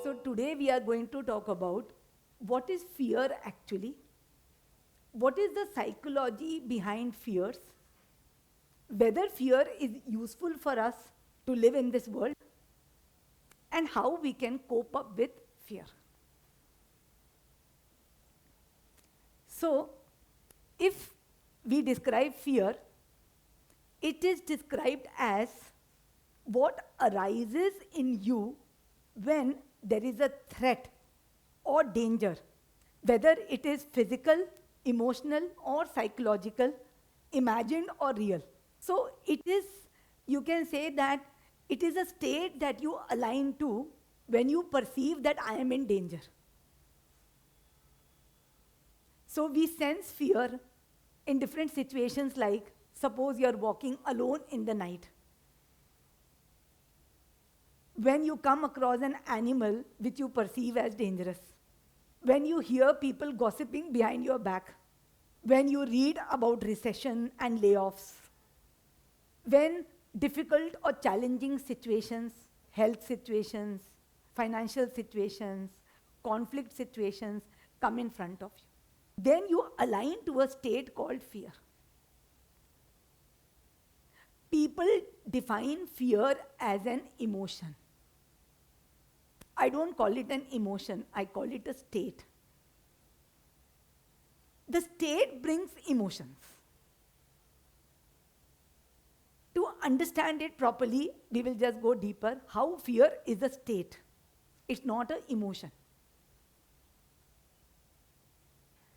So today we are going to talk about what is fear actually, what is the psychology behind fears, whether fear is useful for us to live in this world, and how we can cope up with fear. So, if we describe fear, it is described as what arises in you when there is a threat or danger, whether it is physical, emotional, or psychological, imagined or real. So it is, you can say that it is a state that you align to when you perceive that I am in danger. So we sense fear in different situations, like suppose you are walking alone in the night. When you come across an animal which you perceive as dangerous, when you hear people gossiping behind your back, when you read about recession and layoffs, when difficult or challenging situations, health situations, financial situations, conflict situations come in front of you, then you align to a state called fear. People define fear as an emotion. I don't call it an emotion, I call it a state. The state brings emotions. To understand it properly, we will just go deeper. How fear is a state. It's not an emotion.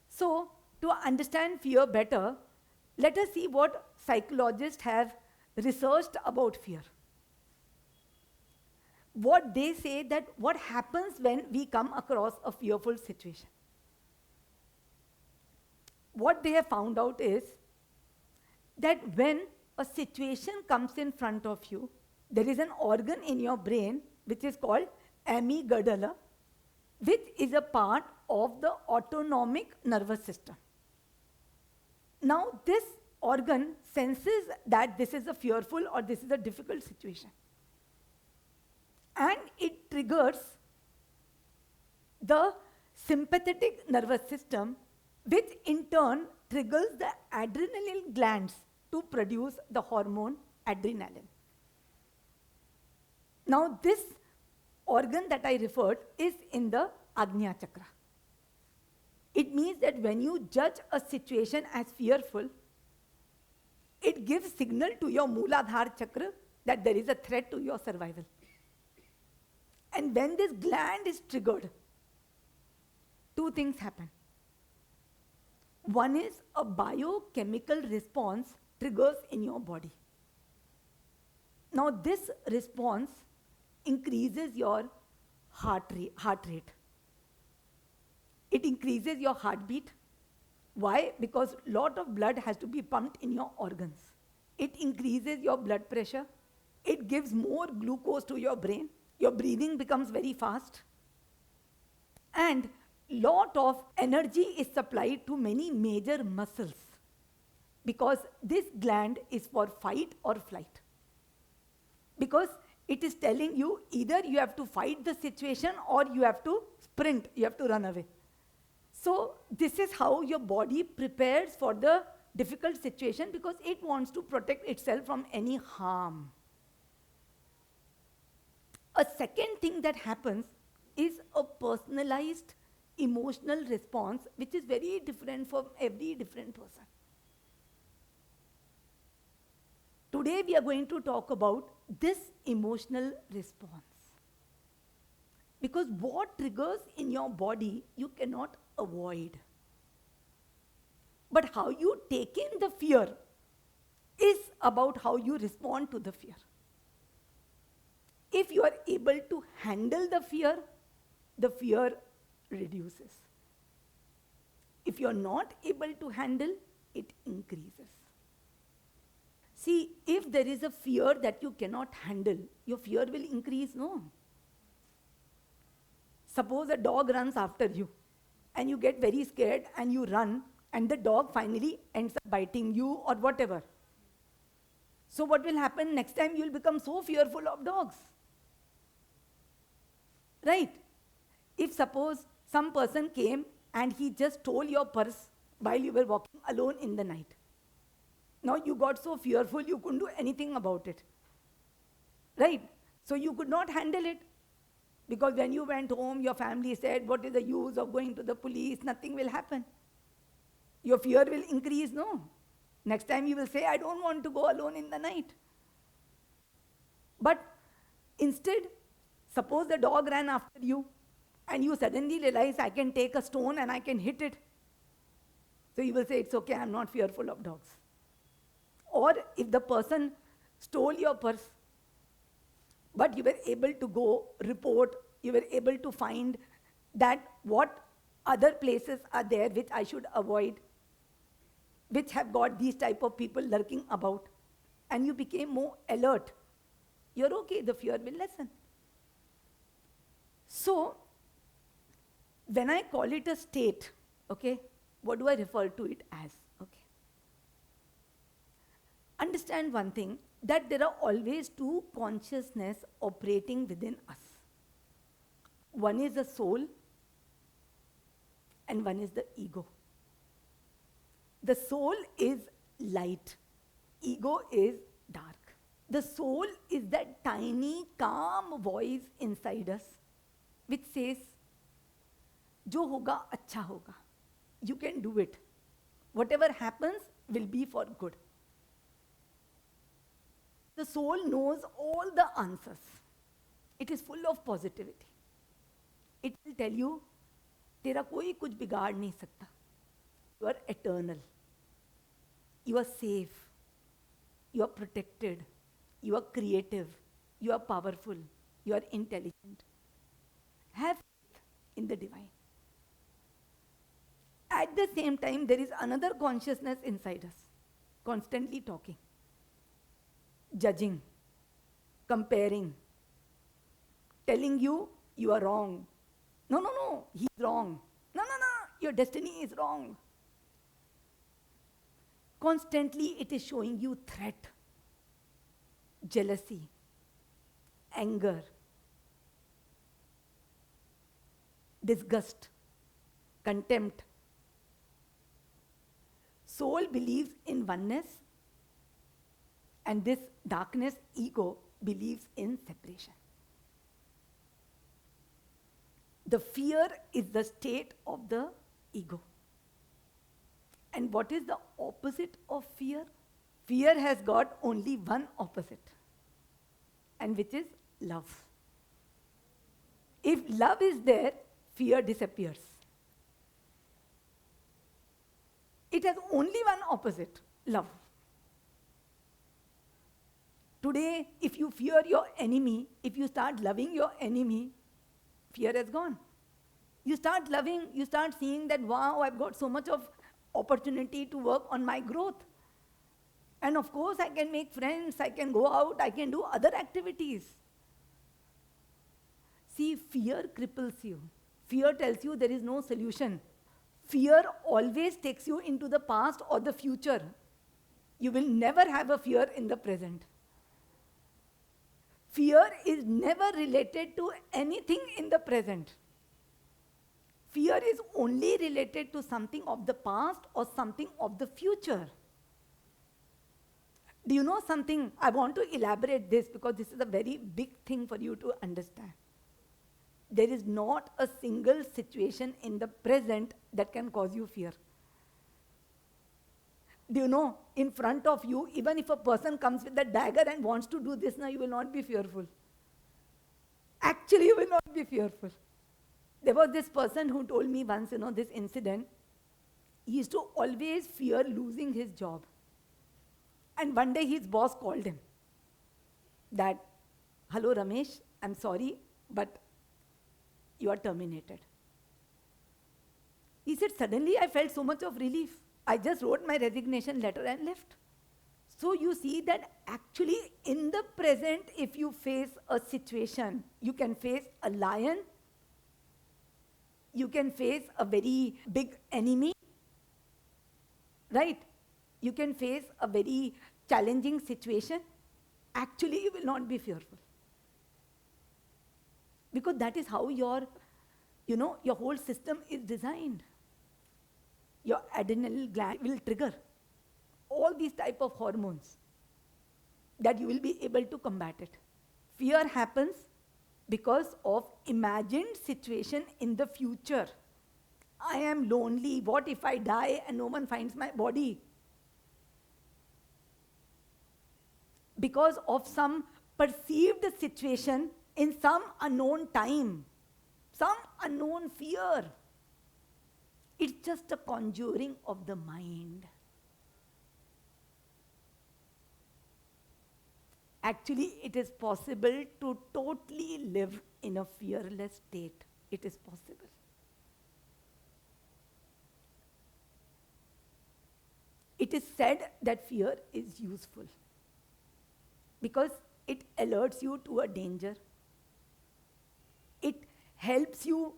So, to understand fear better, let us see what psychologists have researched about fear. What they say that what happens when we come across a fearful situation. What they have found out is that when a situation comes in front of you, there is an organ in your brain which is called amygdala, which is a part of the autonomic nervous system. Now, this organ senses that this is a fearful or this is a difficult situation. And it triggers the sympathetic nervous system, which in turn triggers the adrenal glands to produce the hormone adrenaline. Now, this organ that I referred is in the Ajna Chakra. It means that when you judge a situation as fearful, it gives signal to your Mooladhara Chakra that there is a threat to your survival. And when this gland is triggered, two things happen. One is a biochemical response triggers in your body. Now this response increases your heart rate. It increases your heartbeat. Why? Because a lot of blood has to be pumped in your organs. It increases your blood pressure. It gives more glucose to your brain. Your breathing becomes very fast. And lot of energy is supplied to many major muscles because this gland is for fight or flight. Because it is telling you either you have to fight the situation or you have to sprint, you have to run away. So this is how your body prepares for the difficult situation because it wants to protect itself from any harm. A second thing that happens is a personalized emotional response, which is very different for every different person. Today we are going to talk about this emotional response. Because what triggers in your body, you cannot avoid. But how you take in the fear is about how you respond to the fear. If you are able to handle the fear reduces. If you are not able to handle, it increases. See, if there is a fear that you cannot handle, your fear will increase, no? Suppose a dog runs after you, and you get very scared and you run, and the dog finally ends up biting you or whatever. So what will happen next time? You will become so fearful of dogs. Right? If suppose some person came and he just stole your purse while you were walking alone in the night. Now you got so fearful you couldn't do anything about it. Right? So you could not handle it. Because when you went home, your family said, what is the use of going to the police? Nothing will happen. Your fear will increase, no. Next time you will say, I don't want to go alone in the night. But instead, suppose the dog ran after you and you suddenly realize I can take a stone and I can hit it. So you will say, it's okay, I'm not fearful of dogs. Or if the person stole your purse, but you were able to go report, you were able to find that what other places are there which I should avoid, which have got these type of people lurking about, and you became more alert, you're okay, the fear will lessen. So, when I call it a state, okay, what do I refer to it as? Okay. Understand one thing, that there are always two consciousness operating within us. One is the soul, and one is the ego. The soul is light, ego is dark. The soul is that tiny, calm voice inside us, which says, Jo hoga, acha hoga. You can do it. Whatever happens will be for good. The soul knows all the answers. It is full of positivity. It will tell you, तेरा कोई कुछ बिगाड़ नहीं सकता. You are eternal. You are safe. You are protected. You are creative. You are powerful. You are intelligent. Have faith in the divine. At the same time, there is another consciousness inside us, constantly talking, judging, comparing, telling you, you are wrong. No, he's wrong. No, your destiny is wrong. Constantly it is showing you threat, jealousy, anger, disgust, contempt. Soul believes in oneness, and this darkness, ego, believes in separation. The fear is the state of the ego. And what is the opposite of fear? Fear has got only one opposite, and which is love. If love is there, fear disappears. It has only one opposite, love. Today, if you fear your enemy, if you start loving your enemy, fear has gone. You start loving, you start seeing that, wow, I've got so much of opportunity to work on my growth. And of course, I can make friends, I can go out, I can do other activities. See, fear cripples you. Fear tells you there is no solution. Fear always takes you into the past or the future. You will never have a fear in the present. Fear is never related to anything in the present. Fear is only related to something of the past or something of the future. Do you know something? I want to elaborate this because this is a very big thing for you to understand. There is not a single situation in the present that can cause you fear. Do you know, in front of you, even if a person comes with a dagger and wants to do this, now you will not be fearful. Actually, you will not be fearful. There was this person who told me once, this incident. He used to always fear losing his job. And one day his boss called him. That, hello Ramesh, I'm sorry, but you are terminated. He said, suddenly I felt so much of relief. I just wrote my resignation letter and left. So you see that actually in the present, if you face a situation, you can face a lion, you can face a very big enemy, right? You can face a very challenging situation. Actually, you will not be fearful. Because that is how your Your whole system is designed. Your adrenal gland will trigger all these type of hormones that you will be able to combat it. Fear happens because of imagined situation in the future. I am lonely. What if I die and no one finds my body? Because of some perceived situation in some unknown time, some unknown fear. It's just a conjuring of the mind. Actually, it is possible to totally live in a fearless state. It is possible. It is said that fear is useful because it alerts you to a danger. It helps you,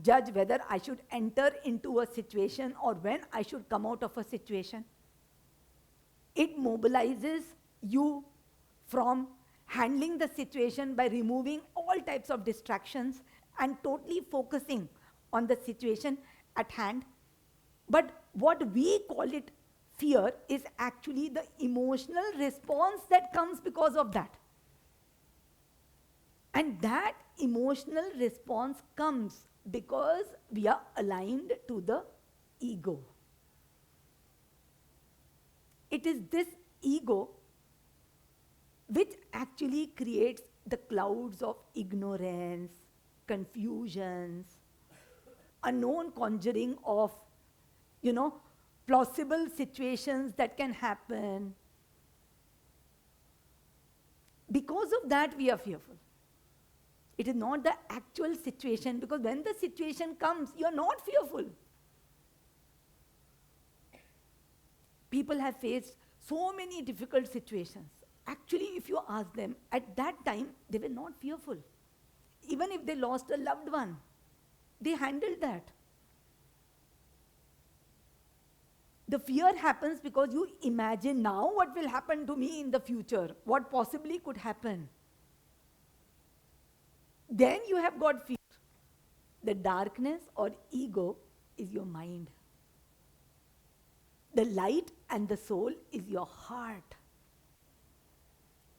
judge whether I should enter into a situation or when I should come out of a situation. It mobilizes you from handling the situation by removing all types of distractions and totally focusing on the situation at hand. But what we call it fear is actually the emotional response that comes because of that. And that emotional response comes because we are aligned to the ego. It is this ego which actually creates the clouds of ignorance, confusions, unknown conjuring of, plausible situations that can happen. Because of that, we are fearful. It is not the actual situation, because when the situation comes, you are not fearful. People have faced so many difficult situations. Actually, if you ask them, at that time, they were not fearful. Even if they lost a loved one, they handled that. The fear happens because you imagine now what will happen to me in the future, what possibly could happen. Then you have got fear. The darkness or ego is your mind. The light and the soul is your heart.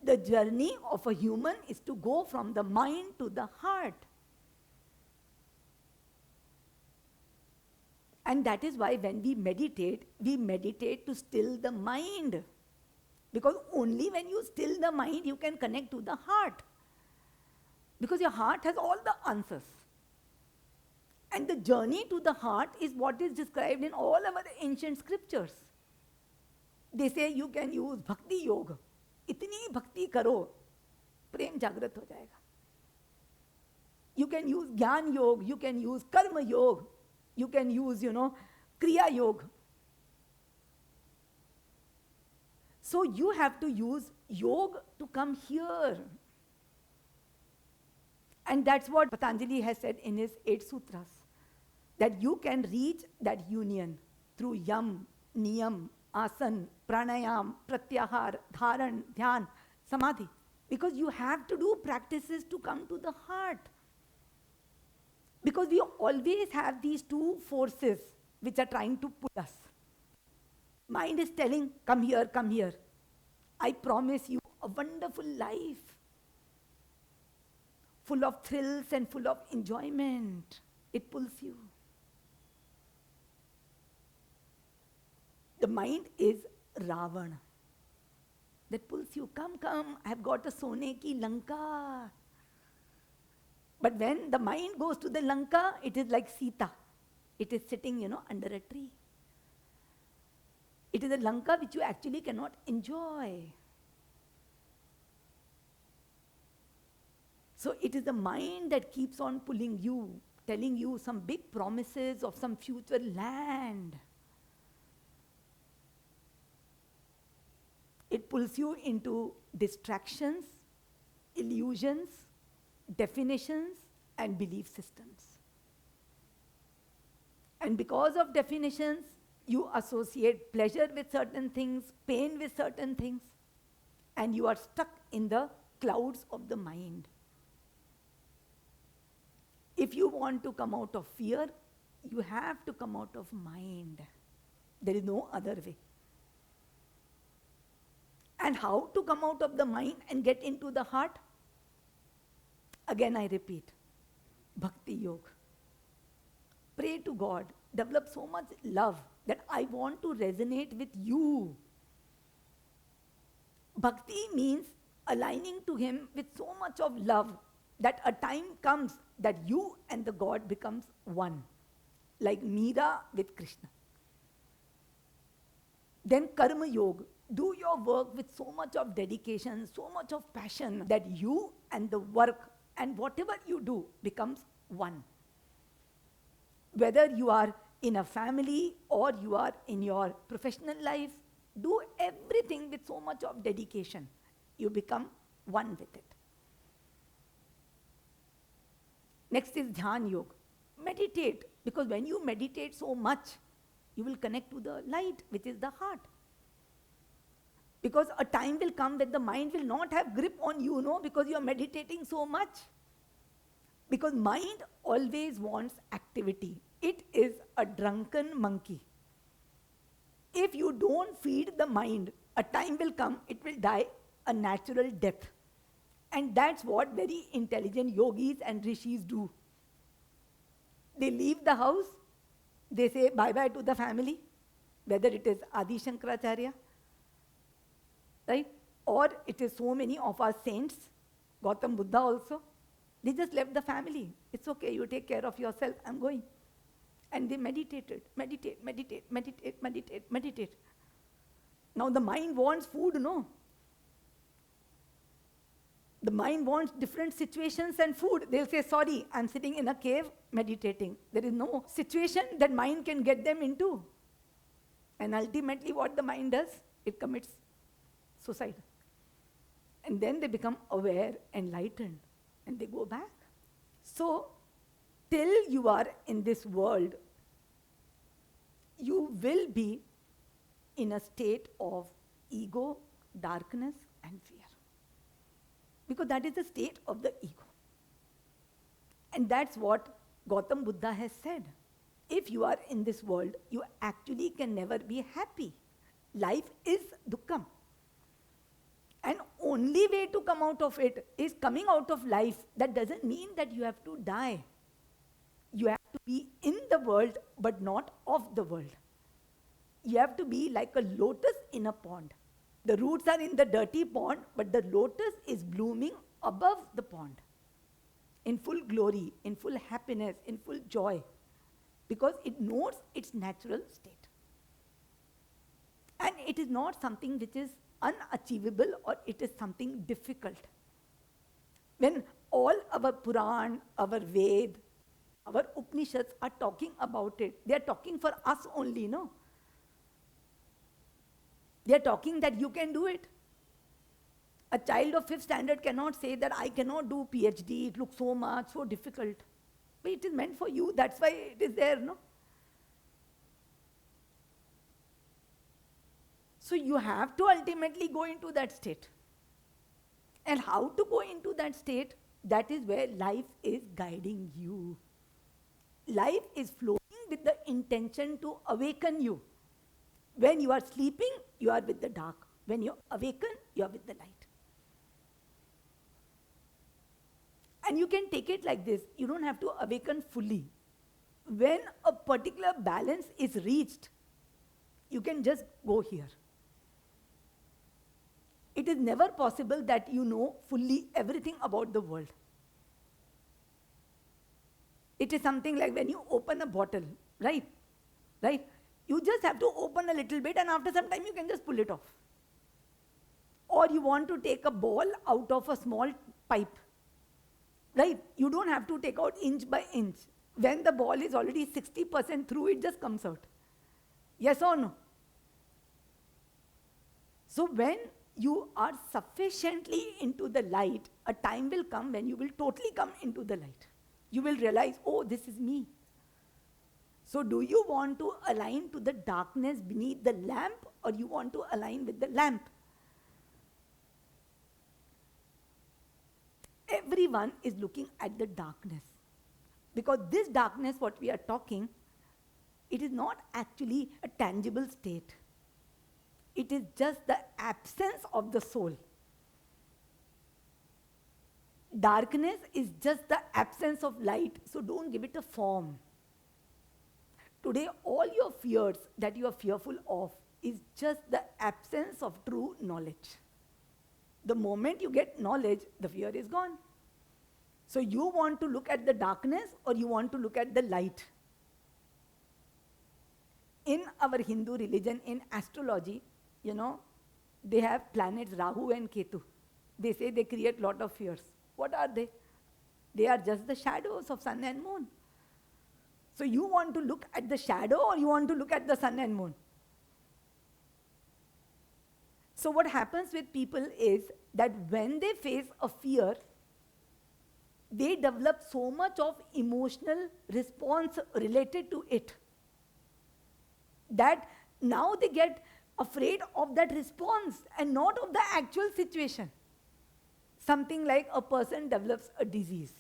The journey of a human is to go from the mind to the heart. And that is why when we meditate to still the mind. Because only when you still the mind, you can connect to the heart. Because your heart has all the answers. And the journey to the heart is what is described in all our ancient scriptures. They say you can use bhakti yoga. Itni bhakti karo, prem jagrat ho jayega. You can use jnana yoga, you can use karma yoga, you can use, kriya yoga. So you have to use yoga to come here. And that's what Patanjali has said in his 8 sutras. That you can reach that union through yam, niyam, asan, pranayam, pratyahar, dharan, dhyan, samadhi. Because you have to do practices to come to the heart. Because we always have these two forces which are trying to pull us. Mind is telling, come here, come here. I promise you a wonderful life, full of thrills and full of enjoyment. It pulls you. The mind is Ravana. That pulls you, come, come, I have got a Sone ki Lanka. But when the mind goes to the Lanka, it is like Sita. It is sitting, under a tree. It is a Lanka which you actually cannot enjoy. So it is the mind that keeps on pulling you, telling you some big promises of some future land. It pulls you into distractions, illusions, definitions, and belief systems. And because of definitions, you associate pleasure with certain things, pain with certain things, and you are stuck in the clouds of the mind. If you want to come out of fear, you have to come out of mind. There is no other way. And how to come out of the mind and get into the heart? Again, I repeat, Bhakti Yoga. Pray to God. Develop so much love that I want to resonate with you. Bhakti means aligning to Him with so much of love that a time comes that you and the God becomes one, like Meera with Krishna. Then Karma Yoga. Do your work with so much of dedication, so much of passion that you and the work and whatever you do becomes one. Whether you are in a family or you are in your professional life, do everything with so much of dedication. You become one with it. Next is Dhyan Yoga. Meditate, because when you meditate so much, you will connect to the light, which is the heart. Because a time will come when the mind will not have grip on you, because you are meditating so much. Because mind always wants activity. It is a drunken monkey. If you don't feed the mind, a time will come, it will die a natural death. And that's what very intelligent yogis and rishis do. They leave the house, they say bye-bye to the family, whether it is Adi Shankaracharya, right? Or it is so many of our saints, Gautam Buddha also. They just left the family. It's okay, you take care of yourself, I'm going. And they meditated, meditate. Now the mind wants food, no? The mind wants different situations and food. They'll say, sorry, I'm sitting in a cave meditating. There is no situation that mind can get them into. And ultimately what the mind does, it commits suicide. And then they become aware, enlightened, and they go back. So, till you are in this world, you will be in a state of ego, darkness, and fear. Because that is the state of the ego. And that's what Gautam Buddha has said. If you are in this world, you actually can never be happy. Life is dukkham. And only way to come out of it is coming out of life. That doesn't mean that you have to die. You have to be in the world, but not of the world. You have to be like a lotus in a pond. The roots are in the dirty pond, but the lotus is blooming above the pond, in full glory, in full happiness, in full joy, because it knows its natural state. And it is not something which is unachievable or it is something difficult. When all our Puran, our Ved, our Upanishads are talking about it, they are talking for us only, no? They are talking that you can do it. A child of 5th standard cannot say that I cannot do PhD, it looks so much, so difficult. But it is meant for you, that's why it is there, no? So you have to ultimately go into that state. And how to go into that state, that is where life is guiding you. Life is flowing with the intention to awaken you. When you are sleeping, you are with the dark. When you awaken, you are with the light. And you can take it like this. You don't have to awaken fully. When a particular balance is reached, you can just go here. It is never possible that you know fully everything about the world. It is something like when you open a bottle, right? Right? You just have to open a little bit and after some time you can just pull it off. Or you want to take a ball out of a small pipe, right? You don't have to take out inch by inch. When the ball is already 60% through, it just comes out. Yes or no? So when you are sufficiently into the light, a time will come when you will totally come into the light. You will realize, oh, this is me. So do you want to align to the darkness beneath the lamp or you want to align with the lamp? Everyone is looking at the darkness. Because this darkness, what we are talking, it is not actually a tangible state. It is just the absence of the soul. Darkness is just the absence of light, so don't give it a form. Today, all your fears that you are fearful of is just the absence of true knowledge. The moment you get knowledge, the fear is gone. So you want to look at the darkness or you want to look at the light? In our Hindu religion, in astrology, they have planets Rahu and Ketu. They say they create lot of fears. What are they? They are just the shadows of sun and moon. So you want to look at the shadow or you want to look at the sun and moon? So what happens with people is that when they face a fear, they develop so much of emotional response related to it that now they get afraid of that response and not of the actual situation. Something like a person develops a disease.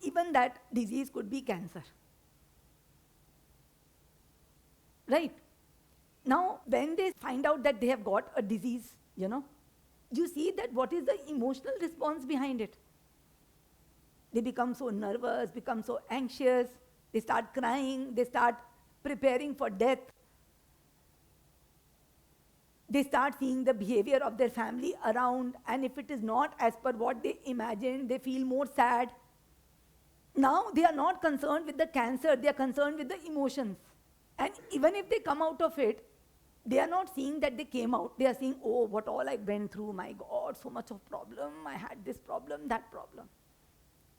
Even that disease could be cancer. Right? Now, when they find out that they have got a disease, you see that what is the emotional response behind it. They become so nervous, become so anxious, they start crying, they start preparing for death. They start seeing the behavior of their family around, and if it is not as per what they imagined, they feel more sad. Now they are not concerned with the cancer, they are concerned with the emotions. And even if they come out of it, they are not seeing that they came out. They are seeing, oh, what all I went through, my God, so much of problem, I had this problem, that problem.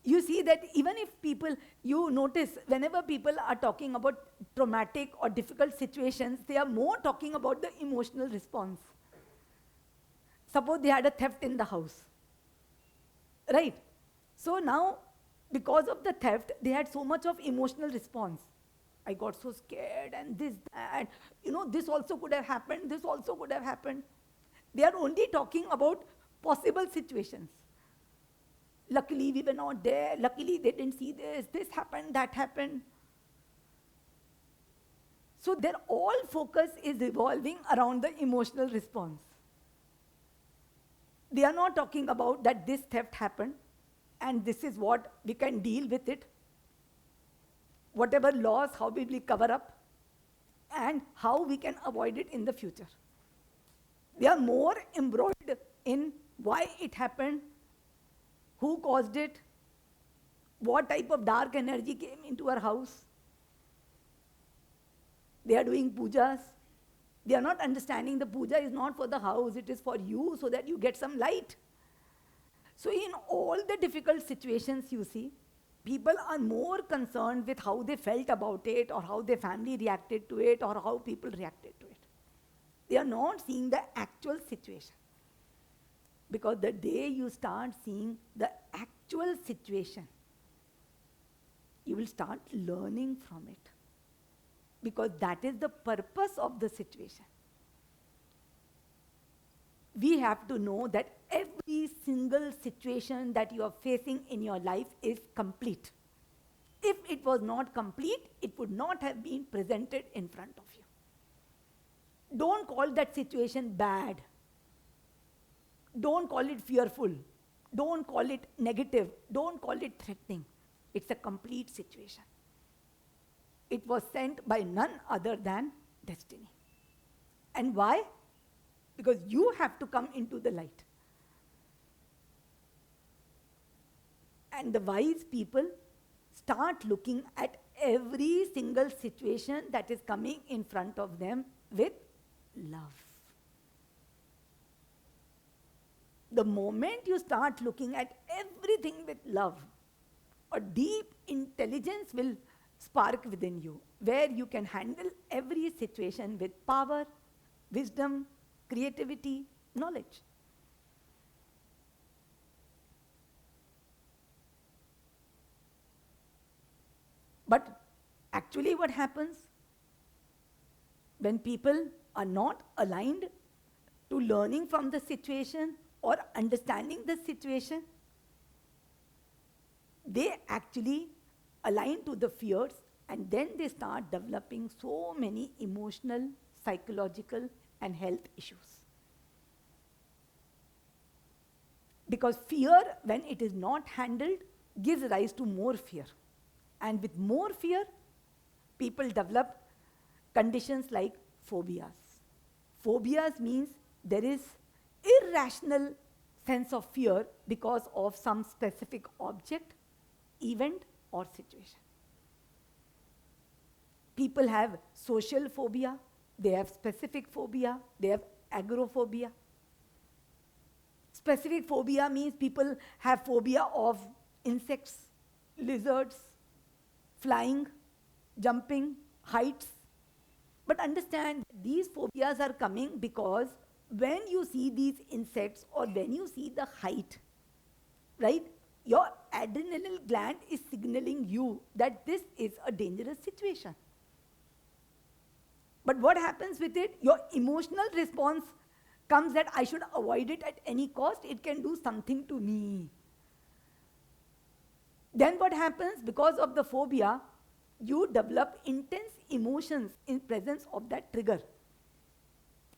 You see that even if people, you notice, whenever people are talking about traumatic or difficult situations, they are more talking about the emotional response. Suppose they had a theft in the house. Right? So now, because of the theft, they had so much of emotional response. I got so scared and this, that, this also could have happened, this also could have happened. They are only talking about possible situations. Luckily, we were not there. Luckily, they didn't see this. This happened, that happened. So their all focus is revolving around the emotional response. They are not talking about that this theft happened and this is what we can deal with it. Whatever loss, how we will cover up and how we can avoid it in the future. They are more embroiled in why it happened, who caused it, what type of dark energy came into our house. They are doing pujas. They are not understanding the puja is not for the house, it is for you so that you get some light. So in all the difficult situations you see, people are more concerned with how they felt about it or how their family reacted to it or how people reacted to it. They are not seeing the actual situation. Because the day you start seeing the actual situation, you will start learning from it. Because that is the purpose of the situation. We have to know that every single situation that you are facing in your life is complete. If it was not complete, it would not have been presented in front of you. Don't call that situation bad. Don't call it fearful. Don't call it negative. Don't call it threatening. It's a complete situation. It was sent by none other than destiny. And why? Because you have to come into the light. And the wise people start looking at every single situation that is coming in front of them with love. The moment you start looking at everything with love, a deep intelligence will spark within you, where you can handle every situation with power, wisdom, creativity, knowledge. But actually what happens when people are not aligned to learning from the situation or understanding the situation, they actually aligned to the fears, and then they start developing so many emotional, psychological, and health issues. Because fear, when it is not handled, gives rise to more fear. And with more fear, people develop conditions like phobias. Phobias means there is irrational sense of fear because of some specific object, event, or situation. People have social phobia, they have specific phobia, they have agoraphobia. Specific phobia means people have phobia of insects, lizards, flying, jumping, heights. But understand, these phobias are coming because when you see these insects or when you see the height, right, your adrenal gland is signaling you that this is a dangerous situation. But what happens with it? Your emotional response comes that I should avoid it at any cost. It can do something to me. Then what happens? Because of the phobia, you develop intense emotions in presence of that trigger.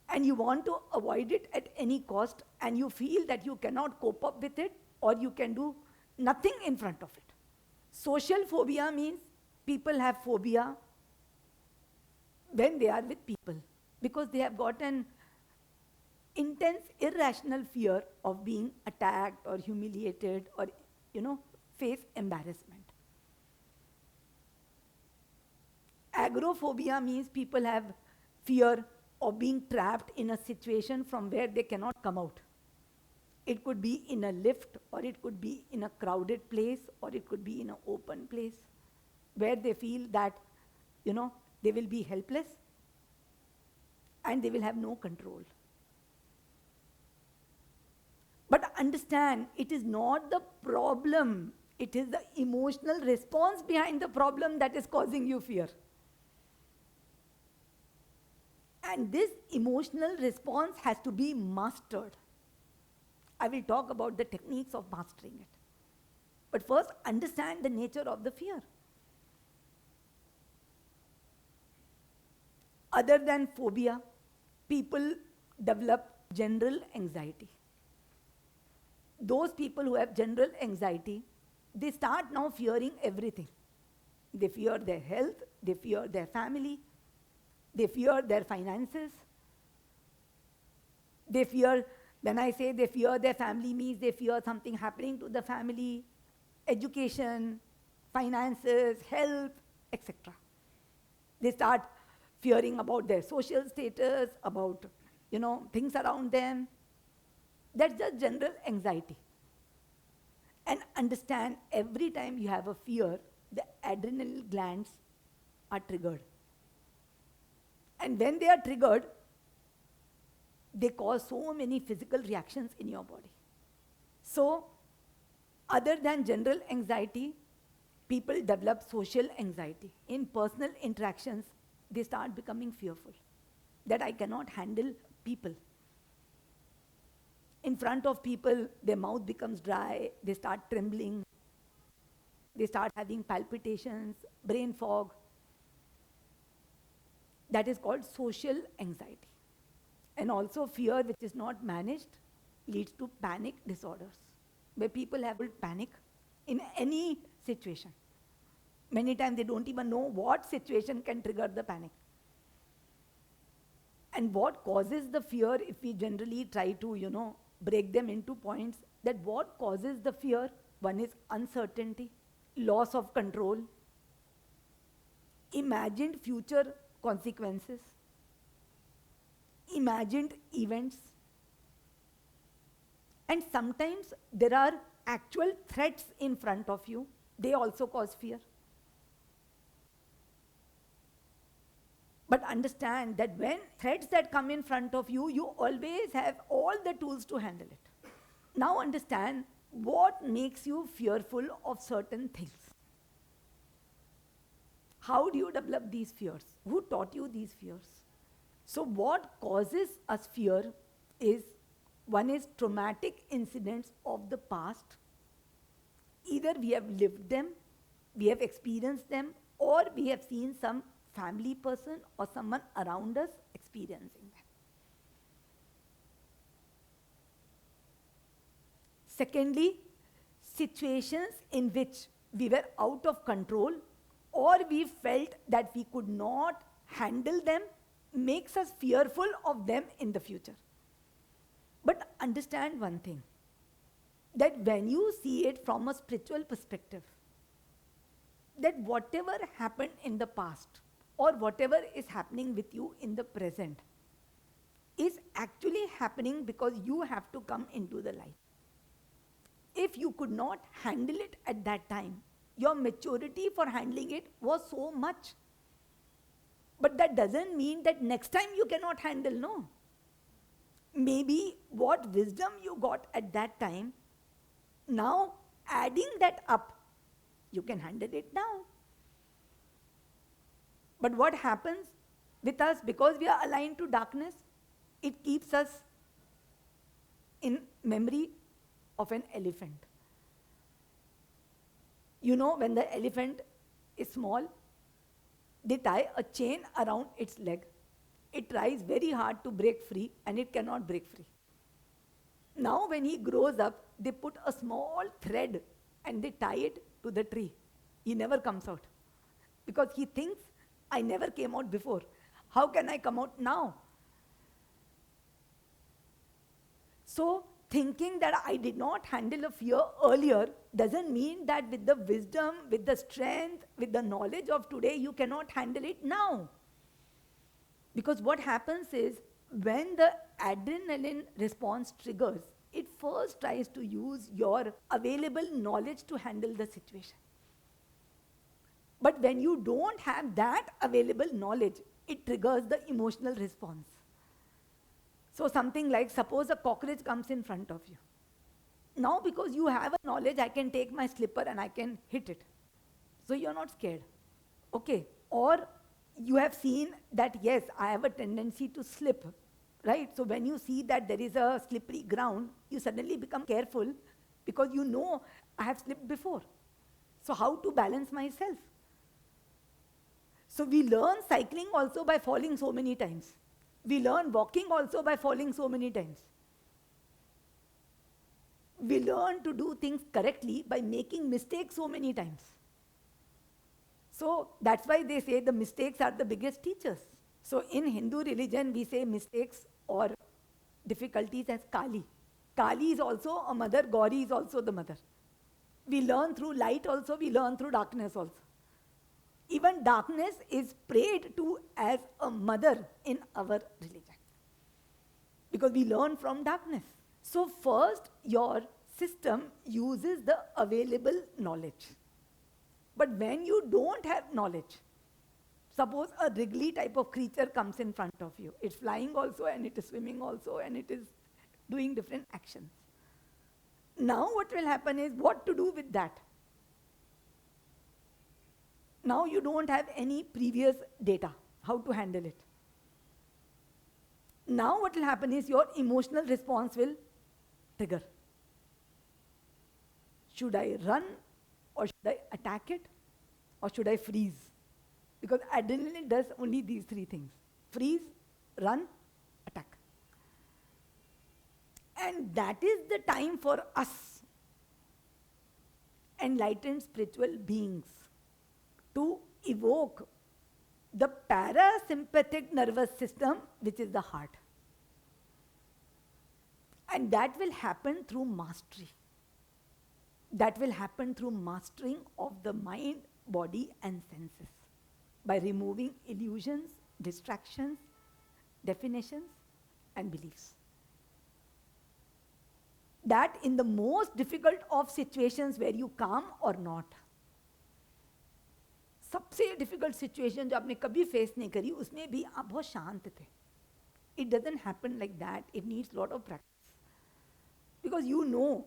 And you want to avoid it at any cost, and you feel that you cannot cope up with it, or you can do nothing in front of it. Social phobia means people have phobia when they are with people, because they have got an intense, irrational fear of being attacked or humiliated or, face embarrassment. Agoraphobia means people have fear of being trapped in a situation from where they cannot come out. It could be in a lift, or it could be in a crowded place, or it could be in an open place where they feel that, they will be helpless and they will have no control. But understand, it is not the problem. It is the emotional response behind the problem that is causing you fear. And this emotional response has to be mastered. I will talk about the techniques of mastering it. But first, understand the nature of the fear. Other than phobia, people develop general anxiety. Those people who have general anxiety, they start now fearing everything. They fear their health, they fear their family, they fear their finances. They fear, when I say they fear their family, means they fear something happening to the family, education, finances, health, etc. They start fearing about their social status, about, things around them. That's just general anxiety. And understand, every time you have a fear, the adrenal glands are triggered. And when they are triggered, they cause so many physical reactions in your body. So, other than general anxiety, people develop social anxiety. In personal interactions, they start becoming fearful that I cannot handle people. In front of people, their mouth becomes dry, they start trembling, they start having palpitations, brain fog. That is called social anxiety. And also fear which is not managed leads to panic disorders, where people have panic in any situation. Many times they don't even know what situation can trigger the panic. And what causes the fear, if we generally try to, break them into points, that what causes the fear? One is uncertainty, loss of control, imagined future consequences, imagined events, and sometimes there are actual threats in front of you. They also cause fear. But understand that when threats that come in front of you, you always have all the tools to handle it. Now understand what makes you fearful of certain things. How do you develop these fears? Who taught you these fears? So what causes us fear is, one is traumatic incidents of the past. Either we have lived them, we have experienced them, or we have seen some family person or someone around us experiencing them. Secondly, situations in which we were out of control or we felt that we could not handle them makes us fearful of them in the future. But understand one thing, that when you see it from a spiritual perspective, that whatever happened in the past or whatever is happening with you in the present is actually happening because you have to come into the light. If you could not handle it at that time, your maturity for handling it was so much. But that doesn't mean that next time you cannot handle, no. Maybe what wisdom you got at that time, now adding that up, you can handle it now. But what happens with us, because we are aligned to darkness, it keeps us in memory of an elephant. You know, when the elephant is small, they tie a chain around its leg. It tries very hard to break free and it cannot break free. Now when he grows up, they put a small thread and they tie it to the tree. He never comes out because he thinks, I never came out before. How can I come out now? So thinking that I did not handle a fear earlier doesn't mean that with the wisdom, with the strength, with the knowledge of today, you cannot handle it now. Because what happens is, when the adrenaline response triggers, it first tries to use your available knowledge to handle the situation. But when you don't have that available knowledge, it triggers the emotional response. So something like, suppose a cockroach comes in front of you. Now because you have a knowledge, I can take my slipper and I can hit it. So you're not scared. Okay. Or you have seen that, yes, I have a tendency to slip, right? So when you see that there is a slippery ground, you suddenly become careful because you know I have slipped before. So how to balance myself? So we learn cycling also by falling so many times. We learn walking also by falling so many times. We learn to do things correctly by making mistakes so many times. So that's why they say the mistakes are the biggest teachers. So in Hindu religion, we say mistakes or difficulties as Kali. Kali is also a mother, Gauri is also the mother. We learn through light also, we learn through darkness also. Even darkness is prayed to as a mother in our religion, because we learn from darkness. So first, your system uses the available knowledge. But when you don't have knowledge, suppose a wriggly type of creature comes in front of you. It's flying also, and it is swimming also, and it is doing different actions. Now what will happen is, what to do with that? Now you don't have any previous data, how to handle it. Now what will happen is, your emotional response will trigger. Should I run, or should I attack it, or should I freeze? Because adrenaline does only these three things: freeze, run, attack. And that is the time for us, enlightened spiritual beings, to evoke the parasympathetic nervous system, which is the heart. And that will happen through mastery. That will happen through mastering of the mind, body, and senses, by removing illusions, distractions, definitions, and beliefs. That in the most difficult of situations where you calm or not, सबसे difficult situation जो आपने कभी face नहीं करी, उसमें भी आप बहुत शांत थे. It doesn't happen like that. It needs a lot of practice. Because you know,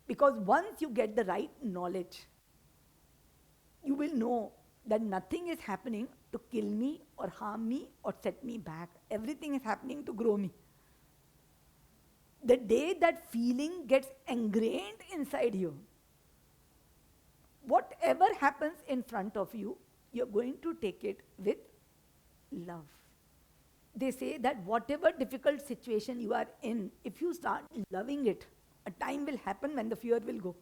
because once you get the right knowledge, you will know that nothing is happening to kill me or harm me or set me back. Everything is happening to grow me. The day that feeling gets ingrained inside you, whatever happens in front of you, you're going to take it with love. They say that whatever difficult situation you are in, if you start loving it, a time will happen when the fear will go.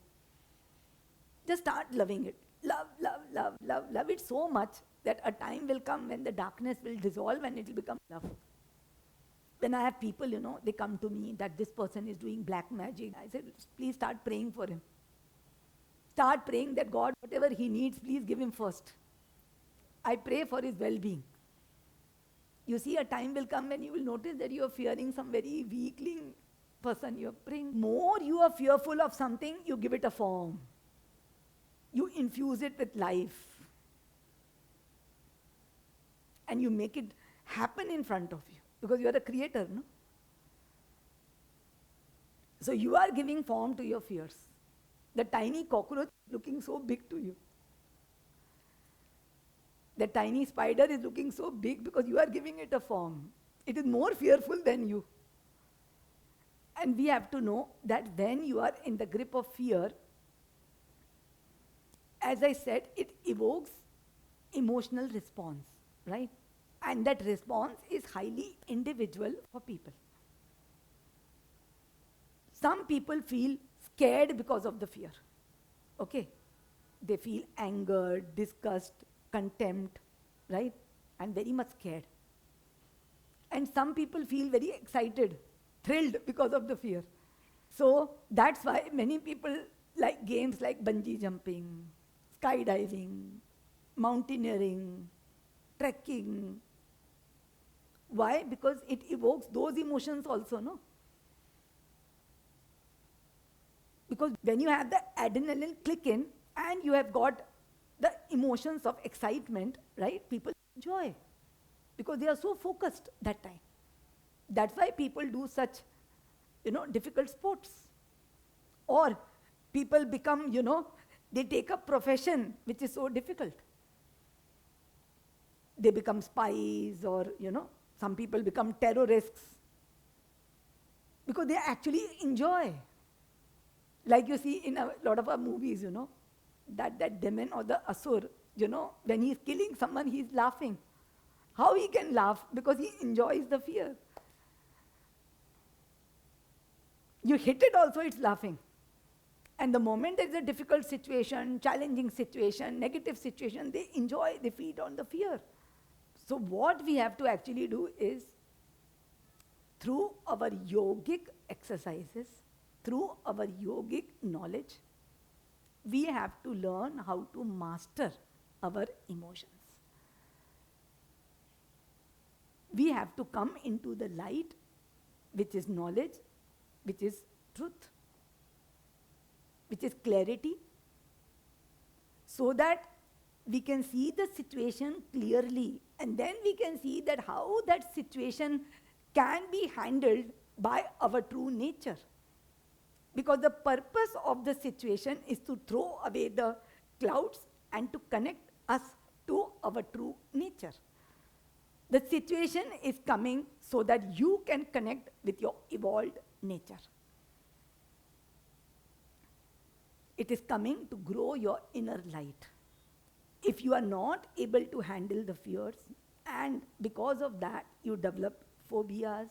Just start loving it. Love, love, love, love, love it so much that a time will come when the darkness will dissolve and it will become love. When I have people, they come to me that this person is doing black magic. I said, please start praying for him. Start praying that God, whatever he needs, please give him first. I pray for his well-being. You see, a time will come when you will notice that you are fearing some very weakling person you are praying. More you are fearful of something, you give it a form. You infuse it with life. And you make it happen in front of you. Because you are a creator, no? So you are giving form to your fears. The tiny cockroach is looking so big to you. The tiny spider is looking so big because you are giving it a form. It is more fearful than you. And we have to know that when you are in the grip of fear, as I said, it evokes emotional response, right? And that response is highly individual for people. Some people feel scared because of the fear. Okay? They feel anger, disgust, contempt, right? And very much scared. And some people feel very excited, thrilled because of the fear. So that's why many people like games like bungee jumping, skydiving, mountaineering, trekking. Why? Because it evokes those emotions also, no? Because when you have the adrenaline click in and you have got the emotions of excitement, right? People enjoy because they are so focused that time. That's why people do such, difficult sports. Or people become, they take a profession which is so difficult. They become spies or, some people become terrorists because they actually enjoy. Like you see in a lot of our movies, that demon or the asur, when he's killing someone, he's laughing. How he can laugh? Because he enjoys the fear. You hit it also, it's laughing. And the moment there's a difficult situation, challenging situation, negative situation, they enjoy, they feed on the fear. So what we have to actually do is, through our yogic exercises, through our yogic knowledge, we have to learn how to master our emotions. We have to come into the light, which is knowledge, which is truth, which is clarity, so that we can see the situation clearly, and then we can see that how that situation can be handled by our true nature. Because the purpose of the situation is to throw away the clouds and to connect us to our true nature. The situation is coming so that you can connect with your evolved nature. It is coming to grow your inner light. If you are not able to handle the fears, and because of that you develop phobias,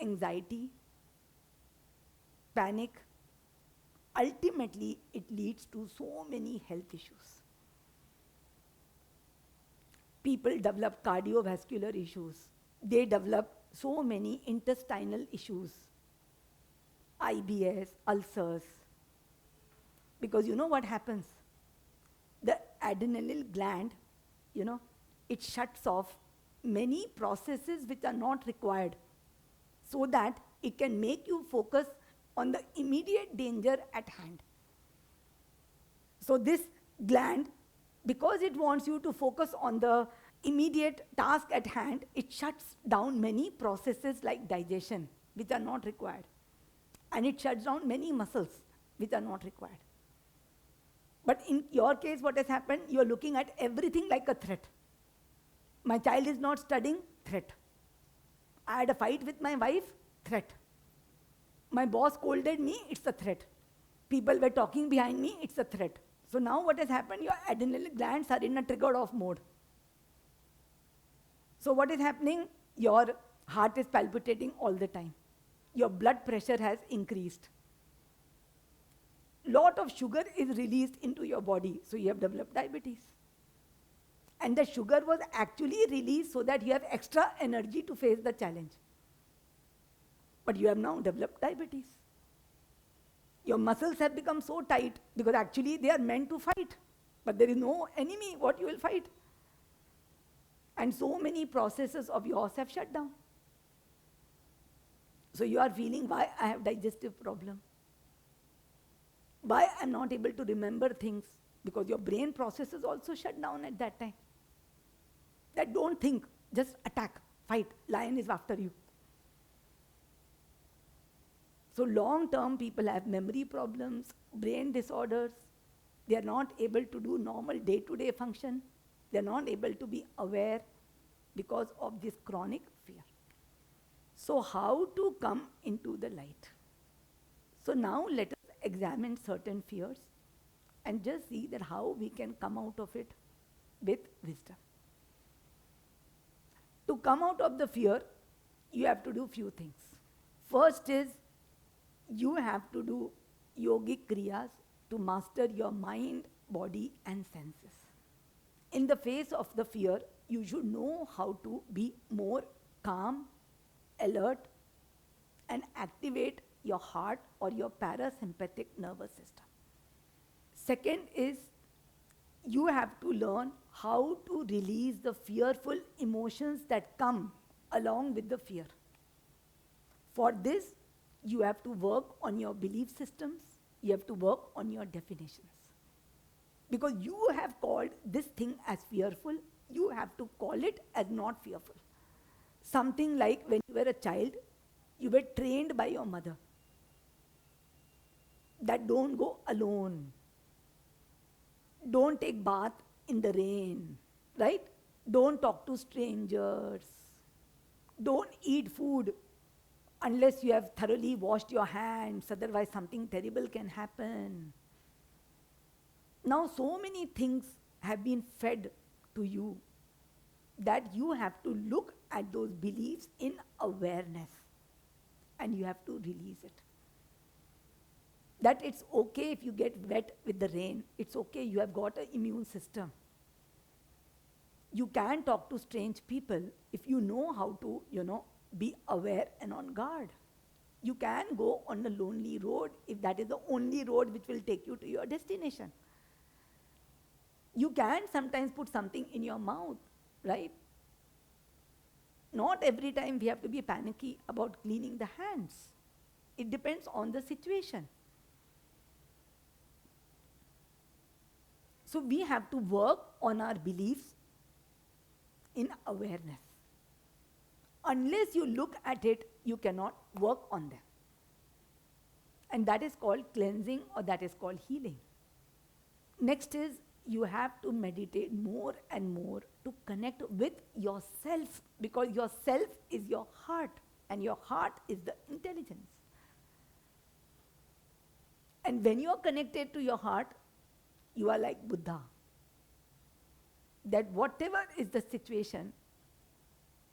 anxiety, panic, ultimately it leads to so many health issues. People develop cardiovascular issues. They develop so many intestinal issues, IBS, ulcers. Because you know what happens? The adrenal gland, it shuts off many processes which are not required, so that it can make you focus on the immediate danger at hand. So this gland, because it wants you to focus on the immediate task at hand, it shuts down many processes like digestion, which are not required. And it shuts down many muscles, which are not required. But in your case, what has happened? You are looking at everything like a threat. My child is not studying, threat. I had a fight with my wife, threat. My boss scolded me, it's a threat. People were talking behind me, it's a threat. So now what has happened? Your adrenal glands are in a triggered off mode. So what is happening? Your heart is palpitating all the time. Your blood pressure has increased. Lot of sugar is released into your body, so you have developed diabetes. And the sugar was actually released so that you have extra energy to face the challenge. But you have now developed diabetes. Your muscles have become so tight because actually they are meant to fight. But there is no enemy what you will fight. And so many processes of yours have shut down. So you are feeling, why I have digestive problem? Why I am not able to remember things? Because your brain processes also shut down at that time. That don't think, just attack, fight, lion is after you. So long-term people have memory problems, brain disorders. They are not able to do normal day-to-day function. They are not able to be aware because of this chronic fear. So how to come into the light? So now let us examine certain fears and just see that how we can come out of it with wisdom. To come out of the fear, you have to do few things. First is, you have to do yogic kriyas to master your mind, body and senses. In the face of the fear, you should know how to be more calm, alert and activate your heart or your parasympathetic nervous system. Second is, you have to learn how to release the fearful emotions that come along with the fear. For this, you have to work on your belief systems, you have to work on your definitions. Because you have called this thing as fearful, you have to call it as not fearful. Something like when you were a child, you were trained by your mother that don't go alone, don't take bath in the rain, right? Don't talk to strangers, don't eat food unless you have thoroughly washed your hands, otherwise something terrible can happen. Now so many things have been fed to you that you have to look at those beliefs in awareness and you have to release it. That it's okay if you get wet with the rain, it's okay, you have got an immune system. You can talk to strange people if you know how to, be aware and on guard. You can go on a lonely road if that is the only road which will take you to your destination. You can sometimes put something in your mouth, right? Not every time we have to be panicky about cleaning the hands. It depends on the situation. So we have to work on our beliefs in awareness. Unless you look at it, you cannot work on them. And that is called cleansing or that is called healing. Next is, you have to meditate more and more to connect with yourself, because yourself is your heart and your heart is the intelligence. And when you are connected to your heart, you are like Buddha. That whatever is the situation,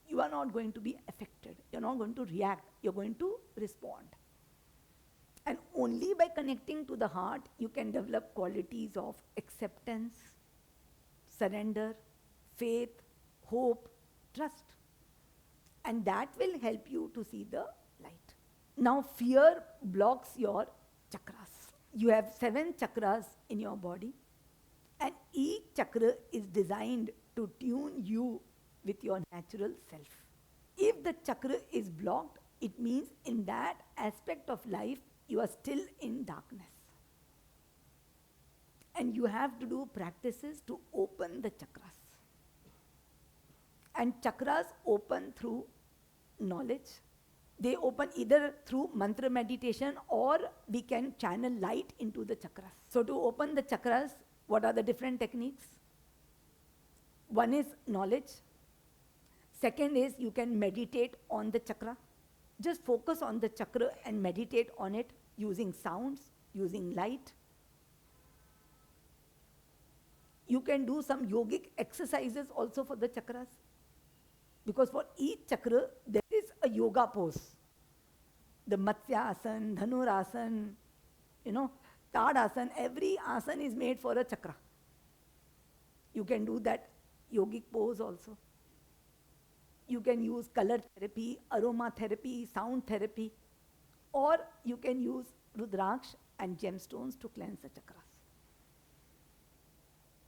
you are not going to be affected. You're not going to react. You're going to respond. And only by connecting to the heart, you can develop qualities of acceptance, surrender, faith, hope, trust. And that will help you to see the light. Now, fear blocks your chakras. You have 7 chakras in your body, and each chakra is designed to tune you with your natural self. If the chakra is blocked, it means in that aspect of life, you are still in darkness. And you have to do practices to open the chakras. And chakras open through knowledge. They open either through mantra meditation or we can channel light into the chakras. So to open the chakras, what are the different techniques? One is knowledge. Second is you can meditate on the chakra. Just focus on the chakra and meditate on it using sounds, using light. You can do some yogic exercises also for the chakras. Because for each chakra, there is a yoga pose. The Matsya-asana, Dhanurasana, Tadasana, every asana is made for a chakra. You can do that yogic pose also. You can use color therapy, aroma therapy, sound therapy, or you can use Rudraksh and gemstones to cleanse the chakras.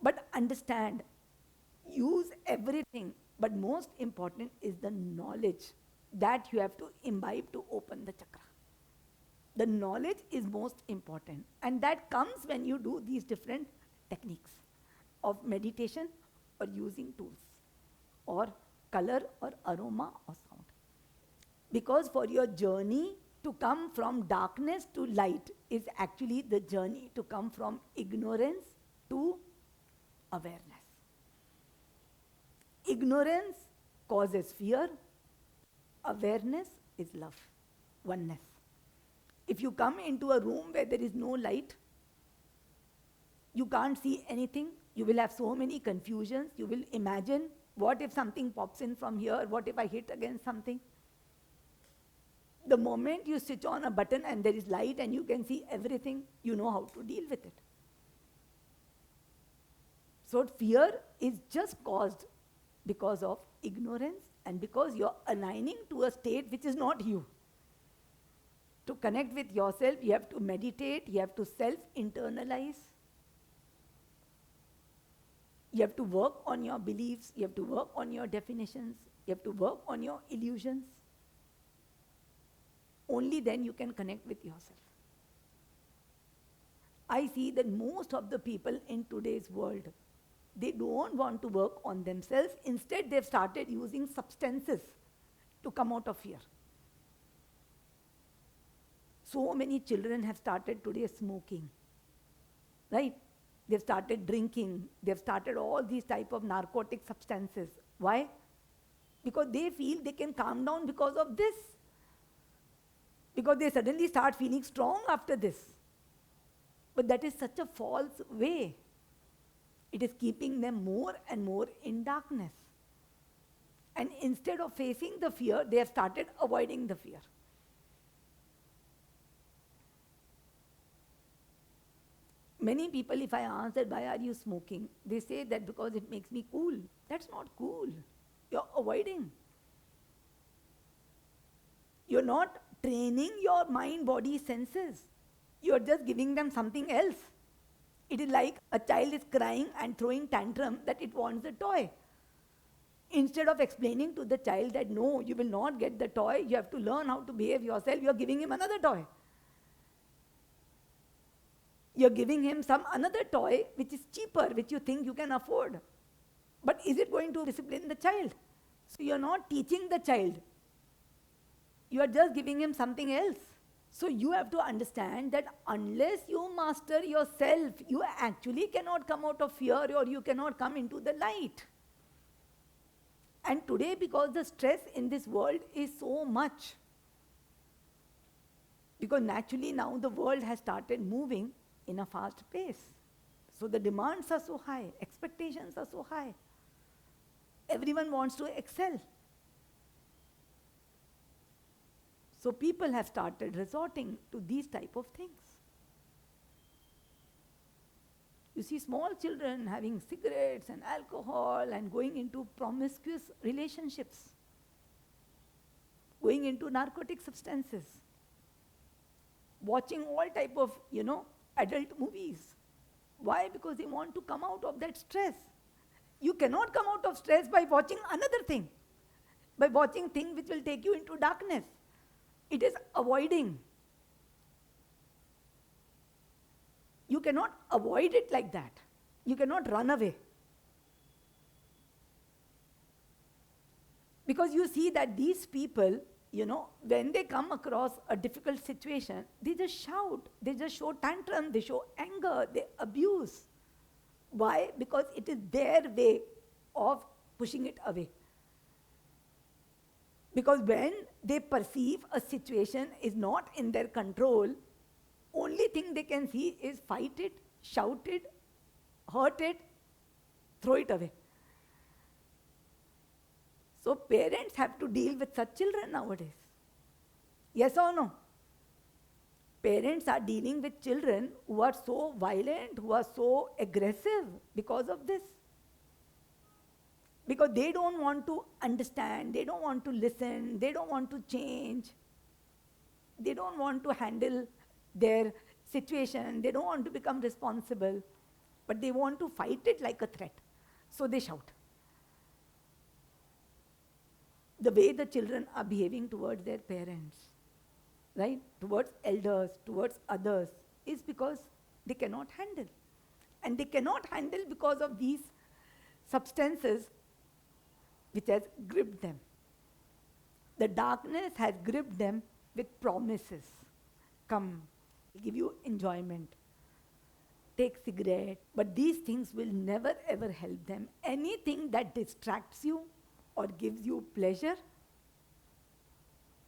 But understand, use everything, but most important is the knowledge that you have to imbibe to open the chakra. The knowledge is most important, and that comes when you do these different techniques of meditation or using tools or color or aroma or sound. Because for your journey to come from darkness to light is actually the journey to come from ignorance to awareness. Ignorance causes fear. Awareness is love, oneness. If you come into a room where there is no light, you can't see anything, you will have so many confusions, you will imagine, what if something pops in from here, what if I hit against something? The moment you switch on a button and there is light and you can see everything, you know how to deal with it. So fear is just caused because of ignorance and because you're aligning to a state which is not you. To connect with yourself, you have to meditate, you have to self-internalize. You have to work on your beliefs, you have to work on your definitions, you have to work on your illusions. Only then you can connect with yourself. I see that most of the people in today's world, they don't want to work on themselves. Instead, they've started using substances to come out of fear. So many children have started today smoking, right? They've started drinking. They've started all these type of narcotic substances. Why? Because they feel they can calm down because of this. Because they suddenly start feeling strong after this. But that is such a false way. It is keeping them more and more in darkness. And instead of facing the fear, they have started avoiding the fear. Many people, if I ask that, why are you smoking? They say that because it makes me cool. That's not cool. You're avoiding. You're not training your mind, body, senses. You're just giving them something else. It is like a child is crying and throwing tantrum that it wants a toy. Instead of explaining to the child that no, you will not get the toy, you have to learn how to behave yourself, you're giving him another toy. You're giving him some another toy which is cheaper, which you think you can afford. But is it going to discipline the child? So you're not teaching the child. You are just giving him something else. So you have to understand that unless you master yourself, you actually cannot come out of fear or you cannot come into the light. And today, because the stress in this world is so much, because naturally now the world has started moving in a fast pace. So the demands are so high, expectations are so high. Everyone wants to excel. So people have started resorting to these type of things. You see small children having cigarettes and alcohol and going into promiscuous relationships, going into narcotic substances, watching all type of, adult movies. Why? Because they want to come out of that stress. You cannot come out of stress by watching another thing, by watching things which will take you into darkness. It is avoiding. You cannot avoid it like that. You cannot run away. Because you see that these people, when they come across a difficult situation, they just shout, they just show tantrum, they show anger, they abuse. Why? Because it is their way of pushing it away. Because when they perceive a situation is not in their control, only thing they can see is fight it, shout it, hurt it, throw it away. So parents have to deal with such children nowadays. Yes or no? Parents are dealing with children who are so violent, who are so aggressive because of this. Because they don't want to understand, they don't want to listen, they don't want to change, they don't want to handle their situation, they don't want to become responsible, but they want to fight it like a threat. So they shout. The way the children are behaving towards their parents, right, towards elders, towards others, is because they cannot handle. And they cannot handle because of these substances which has gripped them. The darkness has gripped them with promises. Come, I'll give you enjoyment. Take cigarette. But these things will never ever help them. Anything that distracts you or gives you pleasure,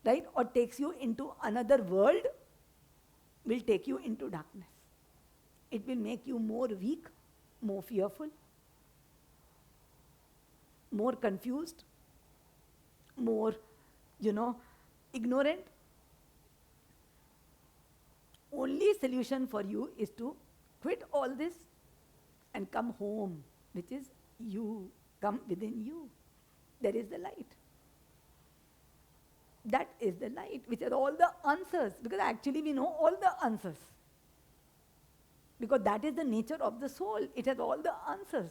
right, or takes you into another world, will take you into darkness. It will make you more weak, more fearful, more confused, more, ignorant. Only solution for you is to quit all this and come home, which is you. Come within you. There is the light. That is the light, which has all the answers, because actually we know all the answers. Because that is the nature of the soul. It has all the answers.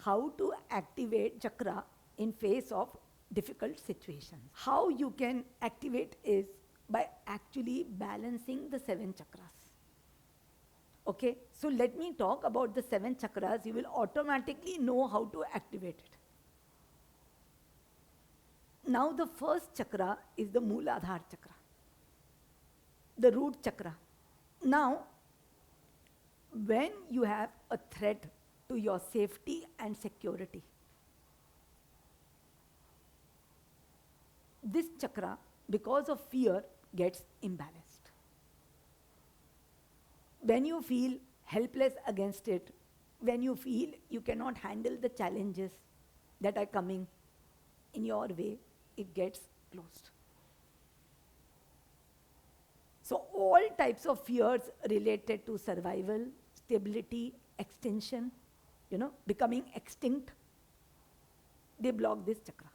How to activate chakra in face of difficult situations. How you can activate is by actually balancing the 7 chakras. Okay, so let me talk about the 7 chakras. You will automatically know how to activate it. Now the first chakra is the Mooladhara chakra, the root chakra. Now, when you have a threat to your safety and security, this chakra, because of fear, gets imbalanced. When you feel helpless against it, when you feel you cannot handle the challenges that are coming in your way, it gets closed. So all types of fears related to survival, stability, extinction, becoming extinct, they block this chakra.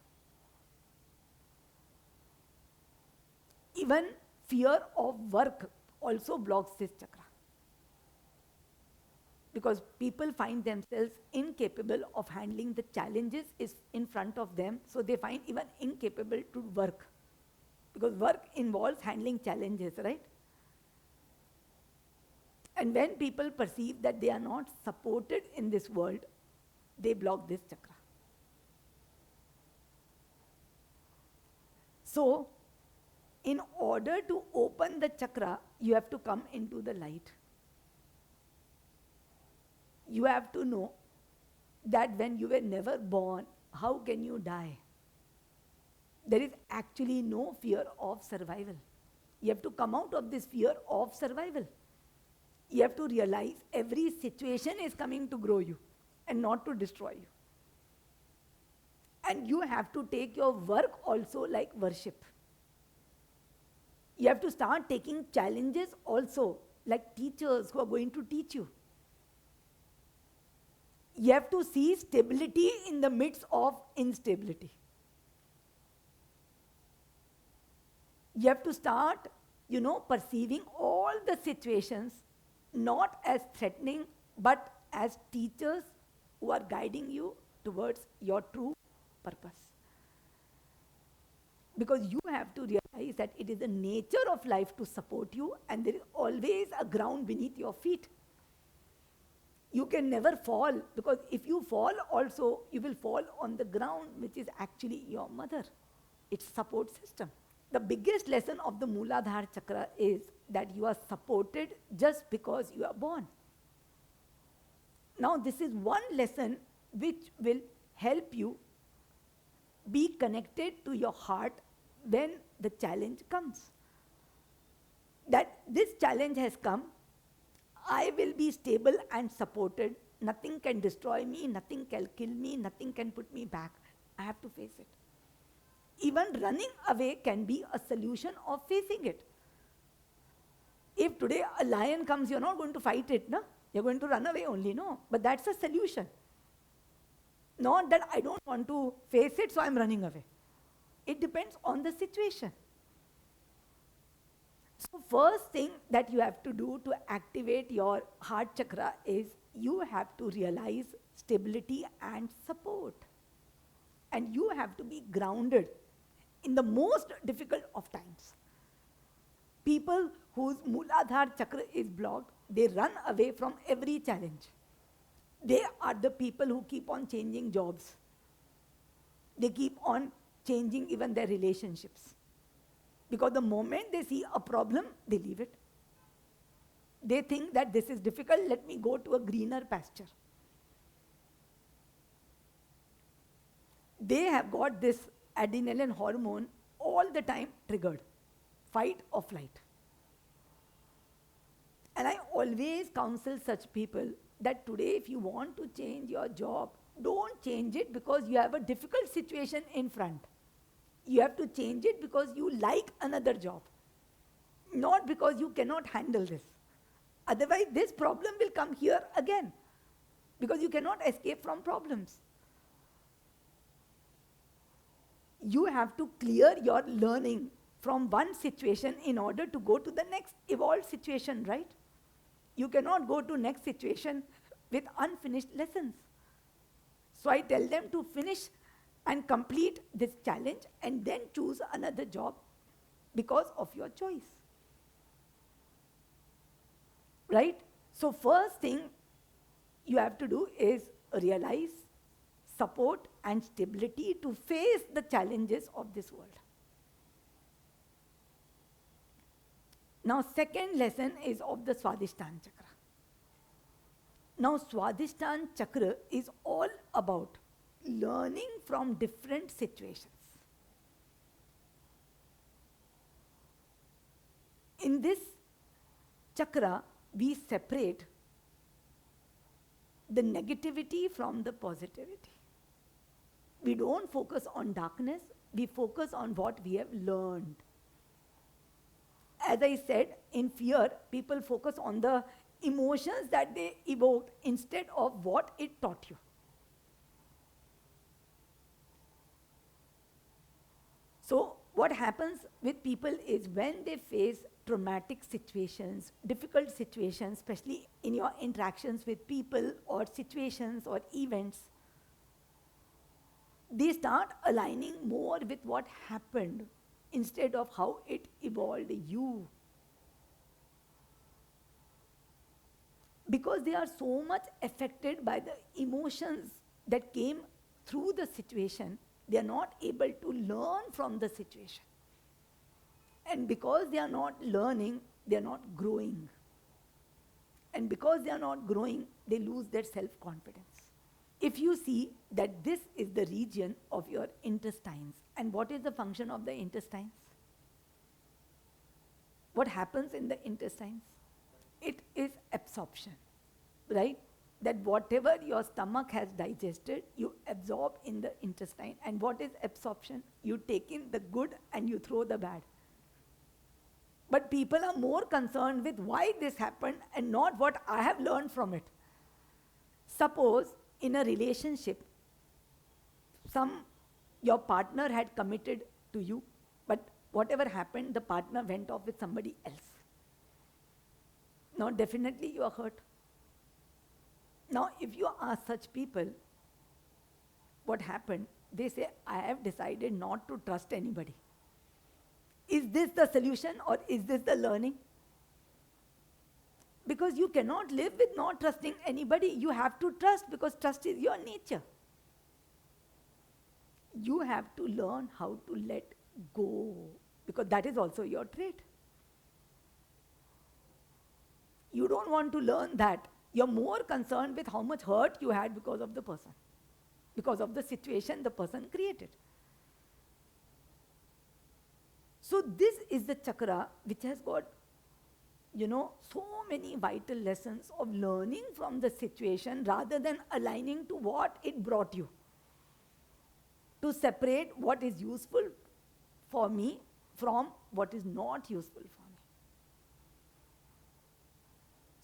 Even fear of work also blocks this chakra. Because people find themselves incapable of handling the challenges is in front of them, so they find even incapable to work. Because work involves handling challenges, right? And when people perceive that they are not supported in this world, they block this chakra. So, in order to open the chakra, you have to come into the light. You have to know that when you were never born, how can you die? There is actually no fear of survival. You have to come out of this fear of survival. You have to realize every situation is coming to grow you and not to destroy you. And you have to take your work also like worship. You have to start taking challenges also like teachers who are going to teach you. You have to see stability in the midst of instability. You have to start, perceiving all the situations not as threatening, but as teachers who are guiding you towards your true purpose. Because you have to realize that it is the nature of life to support you, and there is always a ground beneath your feet. You can never fall, because if you fall also, you will fall on the ground, which is actually your mother, its support system. The biggest lesson of the Mooladhara chakra is that you are supported just because you are born. Now, this is one lesson which will help you be connected to your heart when the challenge comes. That this challenge has come, I will be stable and supported Nothing can destroy me, nothing can kill me, nothing can put me back. I have to face it. Even running away can be a solution of facing it. If today a lion comes, you're not going to fight it, no? You're going to run away only, no? But that's a solution. Not that I don't want to face it, so I'm running away. It depends on the situation. So first thing that you have to do to activate your heart chakra is you have to realize stability and support. And you have to be grounded in the most difficult of times. People whose Mooladhara chakra is blocked, they run away from every challenge. They are the people who keep on changing jobs. They keep on changing even their relationships. Because the moment they see a problem, they leave it. They think that this is difficult, let me go to a greener pasture. They have got this adrenaline hormone all the time triggered. Fight or flight. And I always counsel such people that today if you want to change your job, don't change it because you have a difficult situation in front. You have to change it because you like another job, not because you cannot handle this. Otherwise, this problem will come here again because you cannot escape from problems. You have to clear your learning from one situation in order to go to the next evolved situation, right? You cannot go to next situation with unfinished lessons. So I tell them to finish and complete this challenge and then choose another job because of your choice. Right? So first thing you have to do is realize support and stability to face the challenges of this world. Now second lesson is of the Swadhisthana chakra. Now Swadhisthana chakra is all about learning from different situations. In this chakra, we separate the negativity from the positivity. We don't focus on darkness, we focus on what we have learned. As I said, in fear, people focus on the emotions that they evoked instead of what it taught you. So what happens with people is when they face traumatic situations, difficult situations, especially in your interactions with people or situations or events, they start aligning more with what happened instead of how it evolved you. Because they are so much affected by the emotions that came through the situation, they are not able to learn from the situation. And because they are not learning, they are not growing. And because they are not growing, they lose their self-confidence. If you see that this is the region of your intestines, and what is the function of the intestines? What happens in the intestines? It is absorption, right? That whatever your stomach has digested, you absorb in the intestine. And what is absorption? You take in the good and you throw the bad. But people are more concerned with why this happened and not what I have learned from it. Suppose in a relationship, your partner had committed to you, but whatever happened, the partner went off with somebody else. Now definitely you are hurt. Now if you ask such people, what happened? They say, I have decided not to trust anybody. Is this the solution or is this the learning? Because you cannot live with not trusting anybody. You have to trust because trust is your nature. You have to learn how to let go because that is also your trait. You don't want to learn that. You're more concerned with how much hurt you had because of the person, because of the situation the person created. So this is the chakra which has got so many vital lessons of learning from the situation rather than aligning to what it brought you. To separate what is useful for me from what is not useful for me.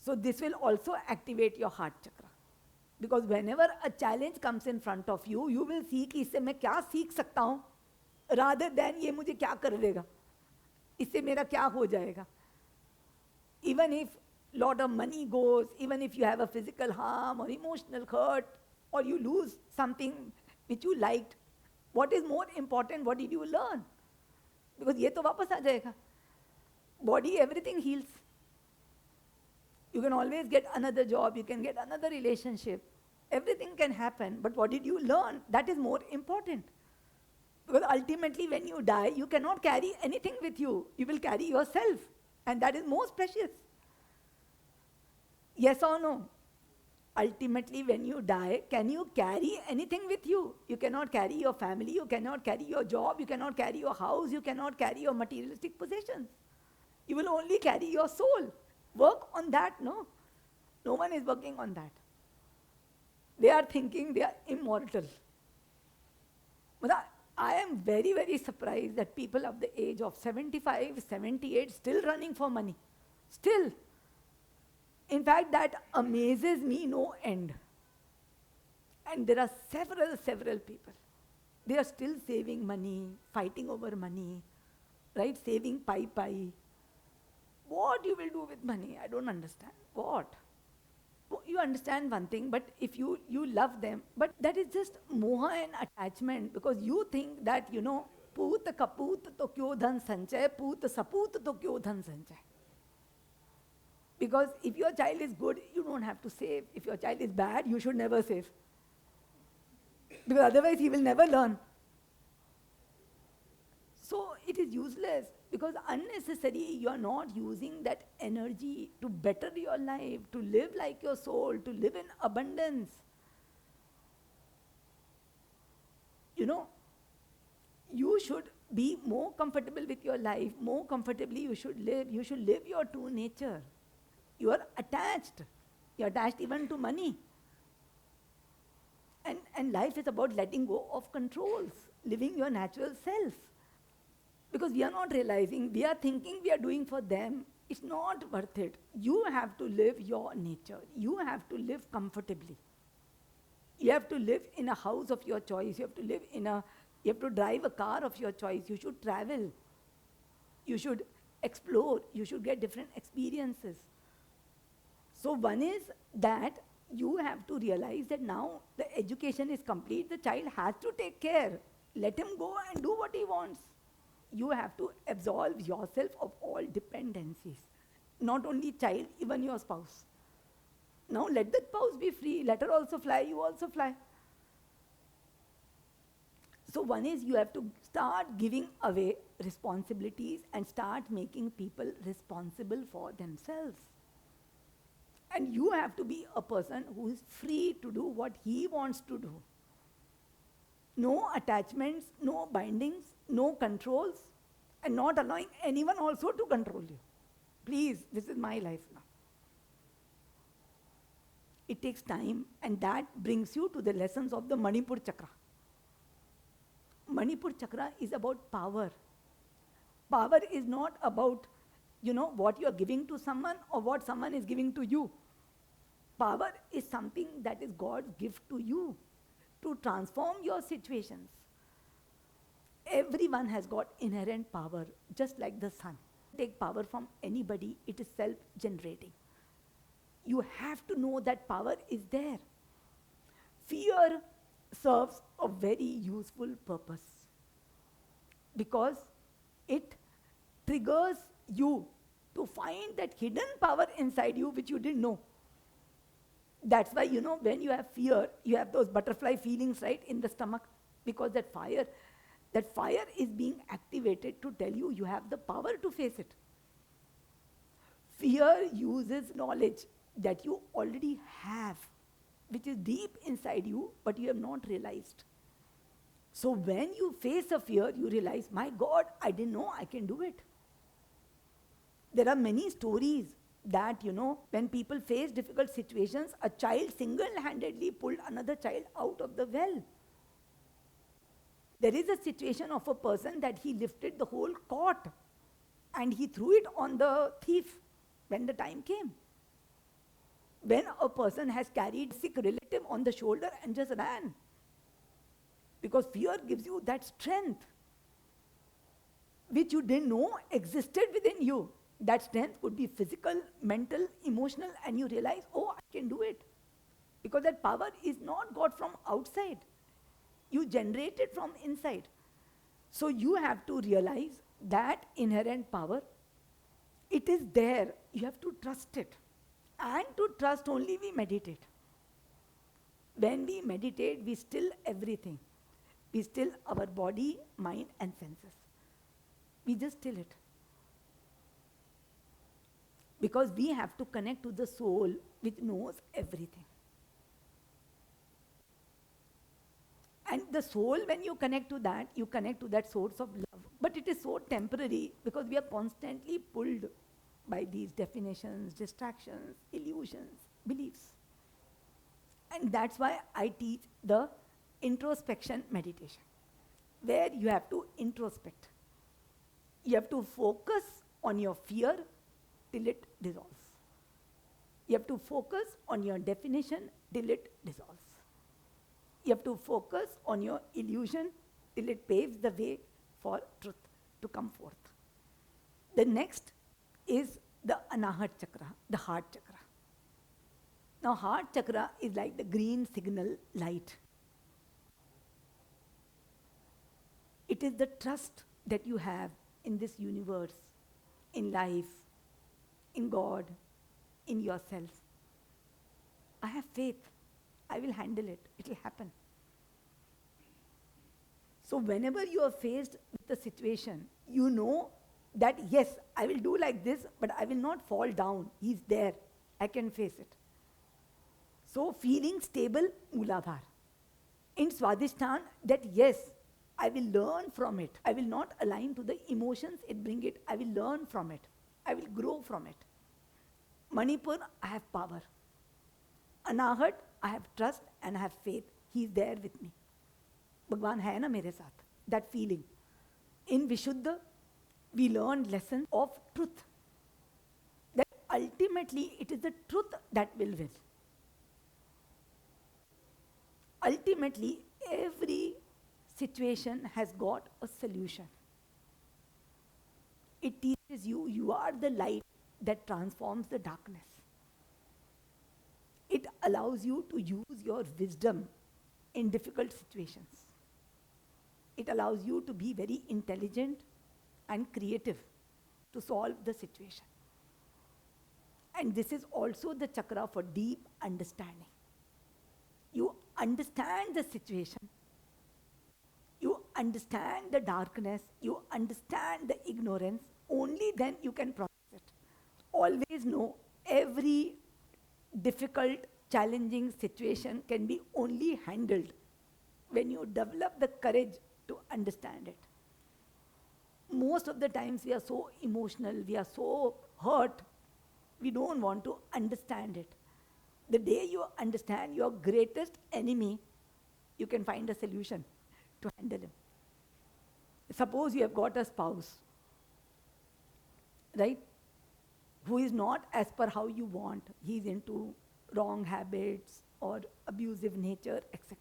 So this will also activate your heart chakra. Because whenever a challenge comes in front of you, you will see कि इससे मैं क्या सीख सकता हूँ, rather than ये मुझे क्या कर देगा, इससे मेरा क्या हो जाएगा. Even if lot of money goes, even if you have a physical harm or emotional hurt, or you lose something which you liked, what is more important, what did you learn? Because ये तो वापस आ जाएगा. Body, everything heals. You can always get another job, you can get another relationship. Everything can happen, but what did you learn? That is more important. Because ultimately when you die, you cannot carry anything with you. You will carry yourself. And that is most precious. Yes or no? Ultimately, when you die, can you carry anything with you? You cannot carry your family, you cannot carry your job, you cannot carry your house, you cannot carry your materialistic possessions. You will only carry your soul. Work on that, no? No one is working on that. They are thinking they are immortal. But I am very, very surprised that people of the age of 75, 78 still running for money. Still. In fact, that amazes me no end. And there are several people. They are still saving money, fighting over money, right? Saving pai. What you will do with money? I don't understand. What? You understand one thing, but if you love them, but that is just moha and attachment, because you think that, poot kaput to kyo dhan sanchay, poot saput to kyo dhan sanchay. Because if your child is good, you don't have to save. If your child is bad, you should never save. Because otherwise he will never learn. So it is useless, because unnecessary, you are not using that energy to better your life, to live like your soul, to live in abundance. You should be more comfortable with your life, more comfortably you should live your true nature. You are attached. You are attached even to money. And life is about letting go of controls, living your natural self. Because we are not realizing, we are thinking we are doing for them. It's not worth it. You have to live your nature. You have to live comfortably. You have to live in a house of your choice. You have to drive a car of your choice. You should travel. You should explore. You should get different experiences. So one is that you have to realize that now the education is complete. The child has to take care. Let him go and do what he wants. You have to absolve yourself of all dependencies. Not only child, even your spouse. Now let the spouse be free. Let her also fly, you also fly. So one is you have to start giving away responsibilities and start making people responsible for themselves. And you have to be a person who is free to do what he wants to do. No attachments, no bindings, no controls, and not allowing anyone also to control you. Please, this is my life now. It takes time, and that brings you to the lessons of the Manipur Chakra. Manipur Chakra is about power. Power is not about, what you are giving to someone or what someone is giving to you. Power is something that is God's gift to you to transform your situations. Everyone has got inherent power, just like the sun. Take power from anybody, it is self-generating. You have to know that power is there. Fear serves a very useful purpose because it triggers you to find that hidden power inside you which you didn't know. That's why, when you have fear, you have those butterfly feelings, right, in the stomach, because that fire is being activated to tell you you have the power to face it. Fear uses knowledge that you already have, which is deep inside you, but you have not realized. So when you face a fear, you realize, my God, I didn't know I can do it. There are many stories that, when people face difficult situations, a child single-handedly pulled another child out of the well. There is a situation of a person that he lifted the whole cot and he threw it on the thief when the time came. When a person has carried a sick relative on the shoulder and just ran. Because fear gives you that strength which you didn't know existed within you. That strength could be physical, mental, emotional, and you realize, oh, I can do it. Because that power is not got from outside. You generate it from inside. So you have to realize that inherent power, it is there. You have to trust it. And to trust only we meditate. When we meditate, we still everything. We still our body, mind, and senses. We just still it. Because we have to connect to the soul which knows everything. And the soul, when you connect to that source of love. But it is so temporary because we are constantly pulled by these definitions, distractions, illusions, beliefs. And that's why I teach the introspection meditation, where you have to introspect. You have to focus on your fear till it dissolves. You have to focus on your definition till it dissolves. You have to focus on your illusion till it paves the way for truth to come forth. The next is the Anahat Chakra, the heart chakra. Now, heart chakra is like the green signal light. It is the trust that you have in this universe, in life, in God, in yourself. I have faith. I will handle it. It will happen. So whenever you are faced with a situation, you know that yes, I will do like this, but I will not fall down. He's there. I can face it. So feeling stable, Mooladhar. In Swadhisthana, that yes, I will learn from it. I will not align to the emotions it brings it. I will learn from it. I will grow from it. Manipur, I have power. Anahat, I have trust and I have faith. He is there with me. Bhagwan hai na mere saath. That feeling. In Vishuddha, we learn lessons of truth. That ultimately it is the truth that will win. Ultimately, every situation has got a solution. It teaches you, you are the light that transforms the darkness. It allows you to use your wisdom in difficult situations. It allows you to be very intelligent and creative to solve the situation. And this is also the chakra for deep understanding. You understand the situation. You understand the darkness. You understand the ignorance. Only then you can process it. Always know every difficult, challenging situation can be only handled when you develop the courage to understand it. Most of the times we are so emotional, we are so hurt, we don't want to understand it. The day you understand your greatest enemy, you can find a solution to handle him. Suppose you have got a spouse, right, who is not as per how you want. He is into wrong habits or abusive nature, etc.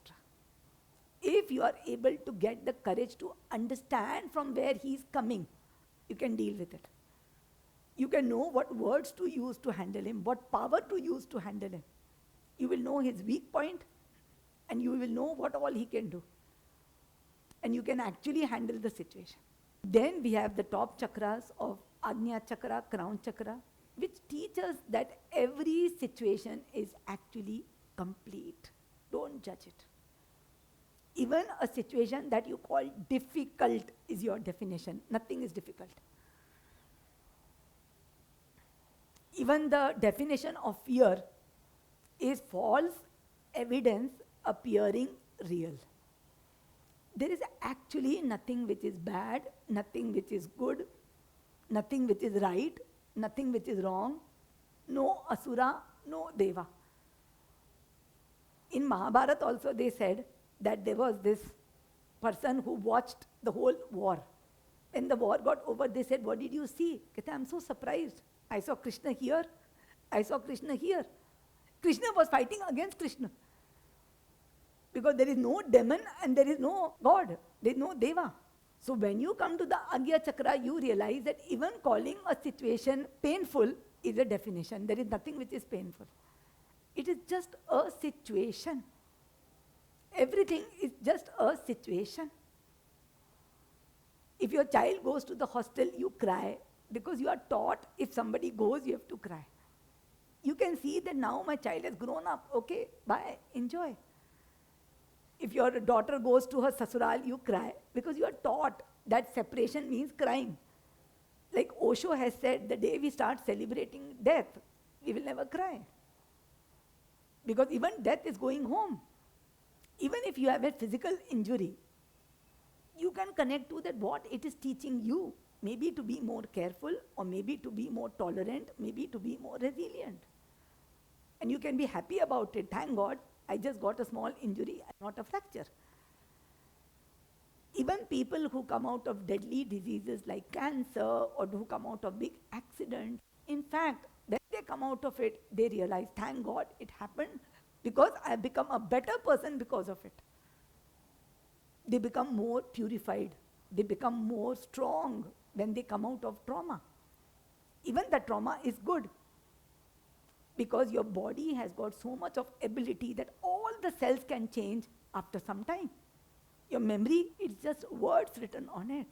If you are able to get the courage to understand from where he is coming, you can deal with it. You can know what words to use to handle him, what power to use to handle him. You will know his weak point and you will know what all he can do. And you can actually handle the situation. Then we have the top chakras of Ajna Chakra, Crown Chakra, which teach us that every situation is actually complete. Don't judge it. Even a situation that you call difficult is your definition. Nothing is difficult. Even the definition of fear is false evidence appearing real. There is actually nothing which is bad, nothing which is good, nothing which is right, nothing which is wrong. no asura, no deva. In Mahabharata also they said that there was this person who watched the whole war. When the war got over, they said, what did you see? Kehte, I'm so surprised. I saw Krishna here. I saw Krishna here. Krishna was fighting against Krishna. Because there is no demon and there is no God. There is no deva. So when you come to the Agya Chakra, you realize that even calling a situation painful is a definition. There is nothing which is painful. It is just a situation. Everything is just a situation. If your child goes to the hostel, you cry because you are taught if somebody goes, you have to cry. You can see that now my child has grown up. Okay, bye, enjoy. If your daughter goes to her sasural, you cry because you are taught that separation means crying. Like Osho has said, the day we start celebrating death, we will never cry. Because even death is going home. Even if you have a physical injury, you can connect to that what it is teaching you. Maybe to be more careful, or maybe to be more tolerant, maybe to be more resilient. And you can be happy about it. Thank God, I just got a small injury, not a fracture. Even people who come out of deadly diseases like cancer, or who come out of big accidents, in fact, when they come out of it, they realize, thank God it happened because I have become a better person because of it. They become more purified. They become more strong when they come out of trauma. Even the trauma is good because your body has got so much of ability that all the cells can change after some time. Your memory is just words written on it.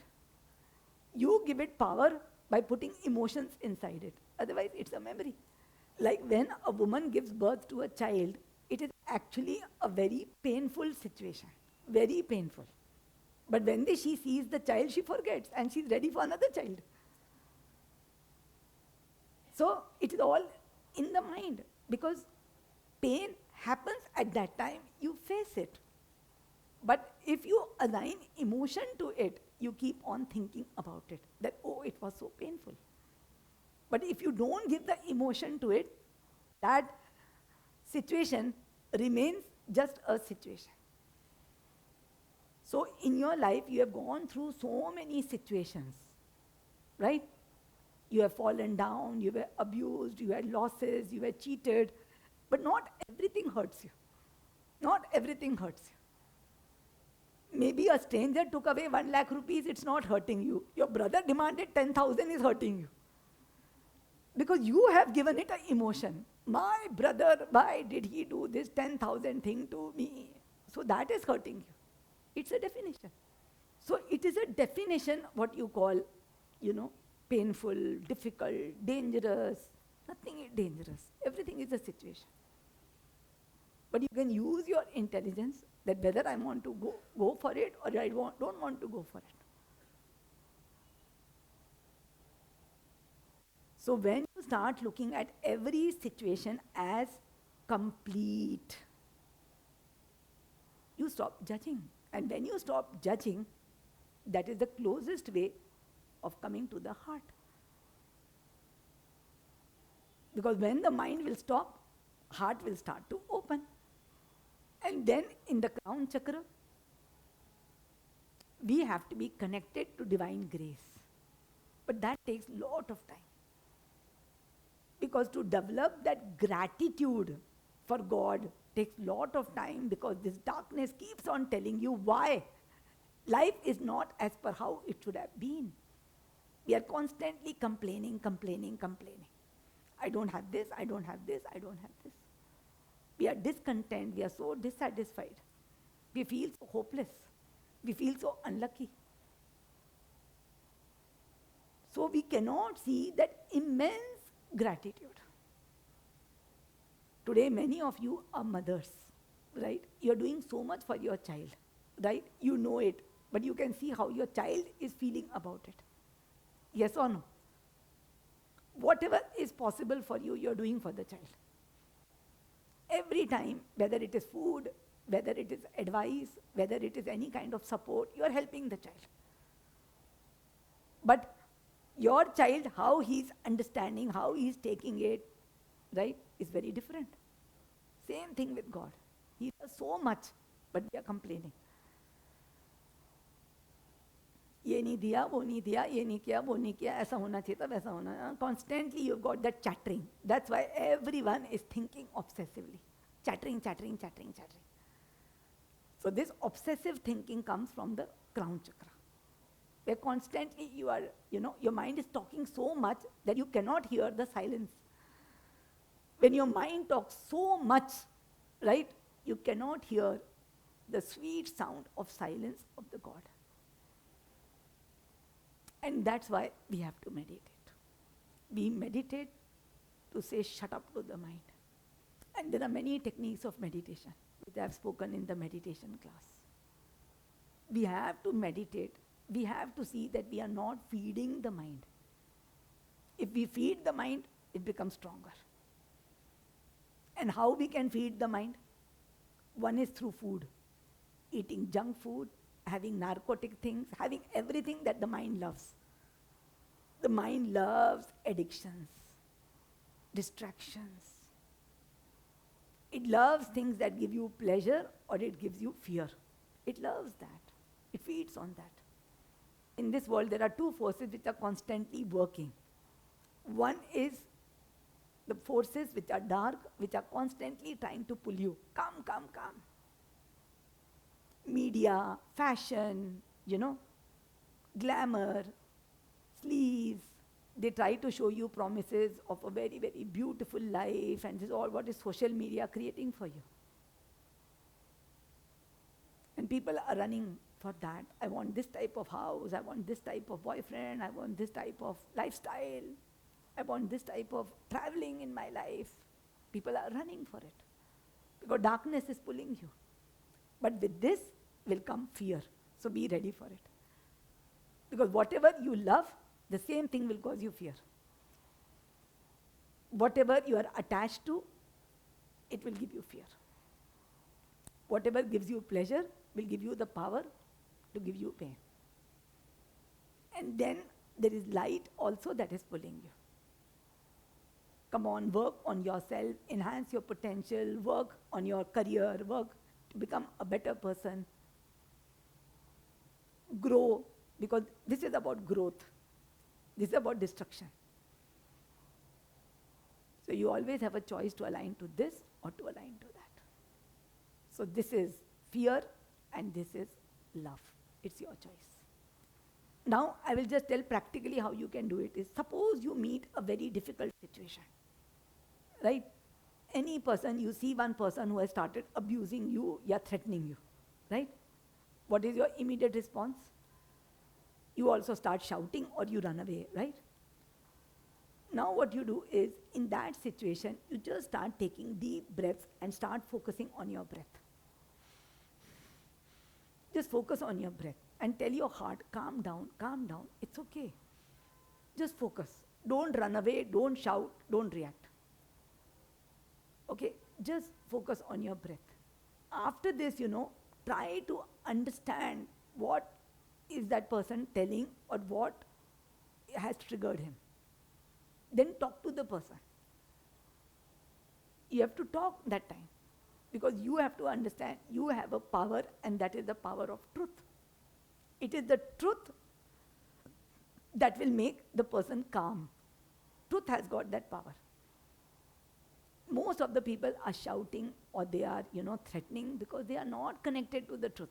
You give it power by putting emotions inside it. Otherwise, it's a memory. Like when a woman gives birth to a child, it is actually a very painful situation. Very painful. But when she sees the child, she forgets and she's ready for another child. So it is all in the mind because pain happens at that time, you face it. But if you assign emotion to it, you keep on thinking about it, that, oh, it was so painful. But if you don't give the emotion to it, that situation remains just a situation. So in your life, you have gone through so many situations, right? You have fallen down, you were abused, you had losses, you were cheated, but not everything hurts you. Not everything hurts you. Maybe a stranger took away 1 lakh rupees, it's not hurting you. Your brother demanded 10,000 is hurting you. Because you have given it an emotion. My brother, why did he do this 10,000 thing to me? So that is hurting you. It's a definition. So it is a definition what you call, painful, difficult, dangerous. Nothing is dangerous. Everything is a situation. But you can use your intelligence that whether I want to go for it or I don't want to go for it. So when you start looking at every situation as complete, you stop judging. And when you stop judging, that is the closest way of coming to the heart. Because when the mind will stop, heart will start to open. And then in the crown chakra, we have to be connected to divine grace. But that takes a lot of time. Because to develop that gratitude for God takes a lot of time because this darkness keeps on telling you why. Life is not as per how it should have been. We are constantly complaining. I don't have this, I don't have this, I don't have this. We are discontent, we are so dissatisfied. We feel so hopeless. We feel so unlucky. So we cannot see that immense gratitude. Today, many of you are mothers, right? You're doing so much for your child, right? You know it, but you can see how your child is feeling about it. Yes or no? Whatever is possible for you, you're doing for the child. Every time, whether it is food, whether it is advice, whether it is any kind of support, you're helping the child. But your child, how he's understanding, how he's taking it, right, is very different. Same thing with God. He does so much, but we are complaining. ये नहीं दिया, वो नहीं दिया, ये नहीं किया, वो नहीं किया, ऐसा होना चाहिए था, वैसा होना. Constantly you've got that chattering. That's why everyone is thinking obsessively. Chattering, chattering, chattering, chattering. So this obsessive thinking comes from the crown chakra, where constantly you are, your mind is talking so much that you cannot hear the silence. When your mind talks so much, right, you cannot hear the sweet sound of silence of the God. And that's why we have to meditate. We meditate to say, shut up to the mind. And there are many techniques of meditation, which I have spoken in the meditation class. We have to meditate. We have to see that we are not feeding the mind. If we feed the mind, it becomes stronger. And how we can feed the mind? One is through food. Eating junk food, having narcotic things, having everything that the mind loves. The mind loves addictions, distractions. It loves things that give you pleasure or it gives you fear. It loves that. It feeds on that. In this world, there are two forces which are constantly working. One is the forces which are dark, which are constantly trying to pull you. Come, come, come. Media, fashion, glamour, sleaze. They try to show you promises of a very, very beautiful life, and this is all what is social media creating for you. And people are running for that. I want this type of house, I want this type of boyfriend, I want this type of lifestyle, I want this type of traveling in my life. People are running for it because darkness is pulling you. But with this will come fear. So be ready for it. Because whatever you love, the same thing will cause you fear. Whatever you are attached to, it will give you fear. Whatever gives you pleasure will give you the power to give you pain. And then there is light also that is pulling you. Come on, work on yourself, enhance your potential, work on your career, work to become a better person. Grow, because this is about growth. This is about destruction. So you always have a choice to align to this or to align to that. So this is fear and this is love. It's your choice. Now I will just tell practically how you can do it. Is suppose you meet a very difficult situation, right? Any person, you see one person who has started abusing you, threatening you, right? What is your immediate response? You also start shouting or you run away, right? Now what you do is, in that situation, you just start taking deep breaths and start focusing on your breath. Just focus on your breath and tell your heart, calm down, it's okay. Just focus. Don't run away, don't shout, don't react. Okay, just focus on your breath. After this, try to understand what is that person telling or what has triggered him. Then talk to the person. You have to talk that time because you have to understand you have a power, and that is the power of truth. It is the truth that will make the person calm. Truth has got that power. Most of the people are shouting or they are, threatening because they are not connected to the truth.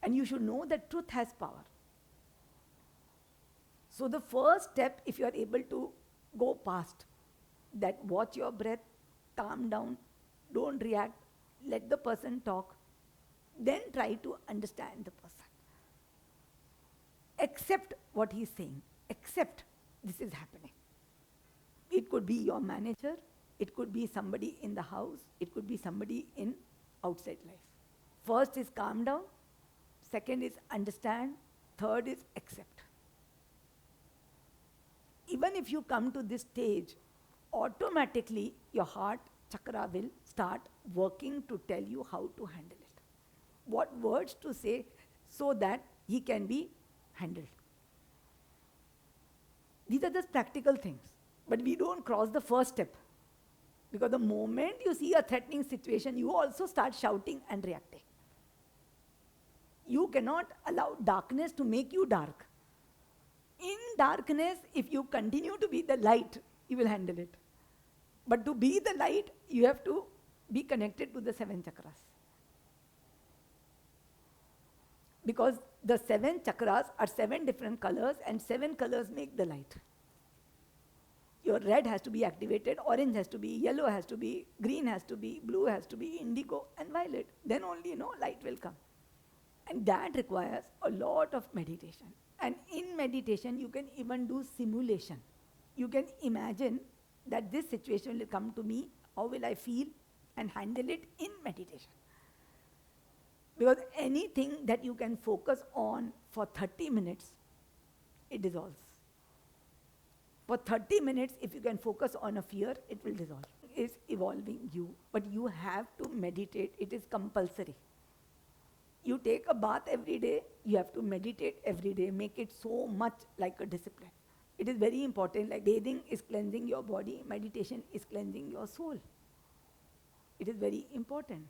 And you should know that truth has power. So the first step, if you are able to go past that, watch your breath, calm down, don't react, let the person talk, then try to understand the person. Accept what he's saying. Accept this is happening. It could be your manager, it could be somebody in the house, it could be somebody in outside life. First is calm down, second is understand, third is accept. Even if you come to this stage, automatically your heart chakra will start working to tell you how to handle it. What words to say so that he can be handled. These are just practical things. But we don't cross the first step. Because the moment you see a threatening situation, you also start shouting and reacting. You cannot allow darkness to make you dark. In darkness, if you continue to be the light, you will handle it. But to be the light, you have to be connected to the 7 chakras. Because the 7 chakras are 7 different colors, and 7 colors make the light. Your red has to be activated, orange has to be, yellow has to be, green has to be, blue has to be, indigo and violet. Then only light will come. And that requires a lot of meditation. And in meditation, you can even do simulation. You can imagine that this situation will come to me, how will I feel, and handle it in meditation. Because anything that you can focus on for 30 minutes, it dissolves. For 30 minutes, if you can focus on a fear, it will dissolve. It's evolving you, but you have to meditate. It is compulsory. You take a bath every day, you have to meditate every day. Make it so much like a discipline. It is very important, like bathing is cleansing your body, meditation is cleansing your soul. It is very important.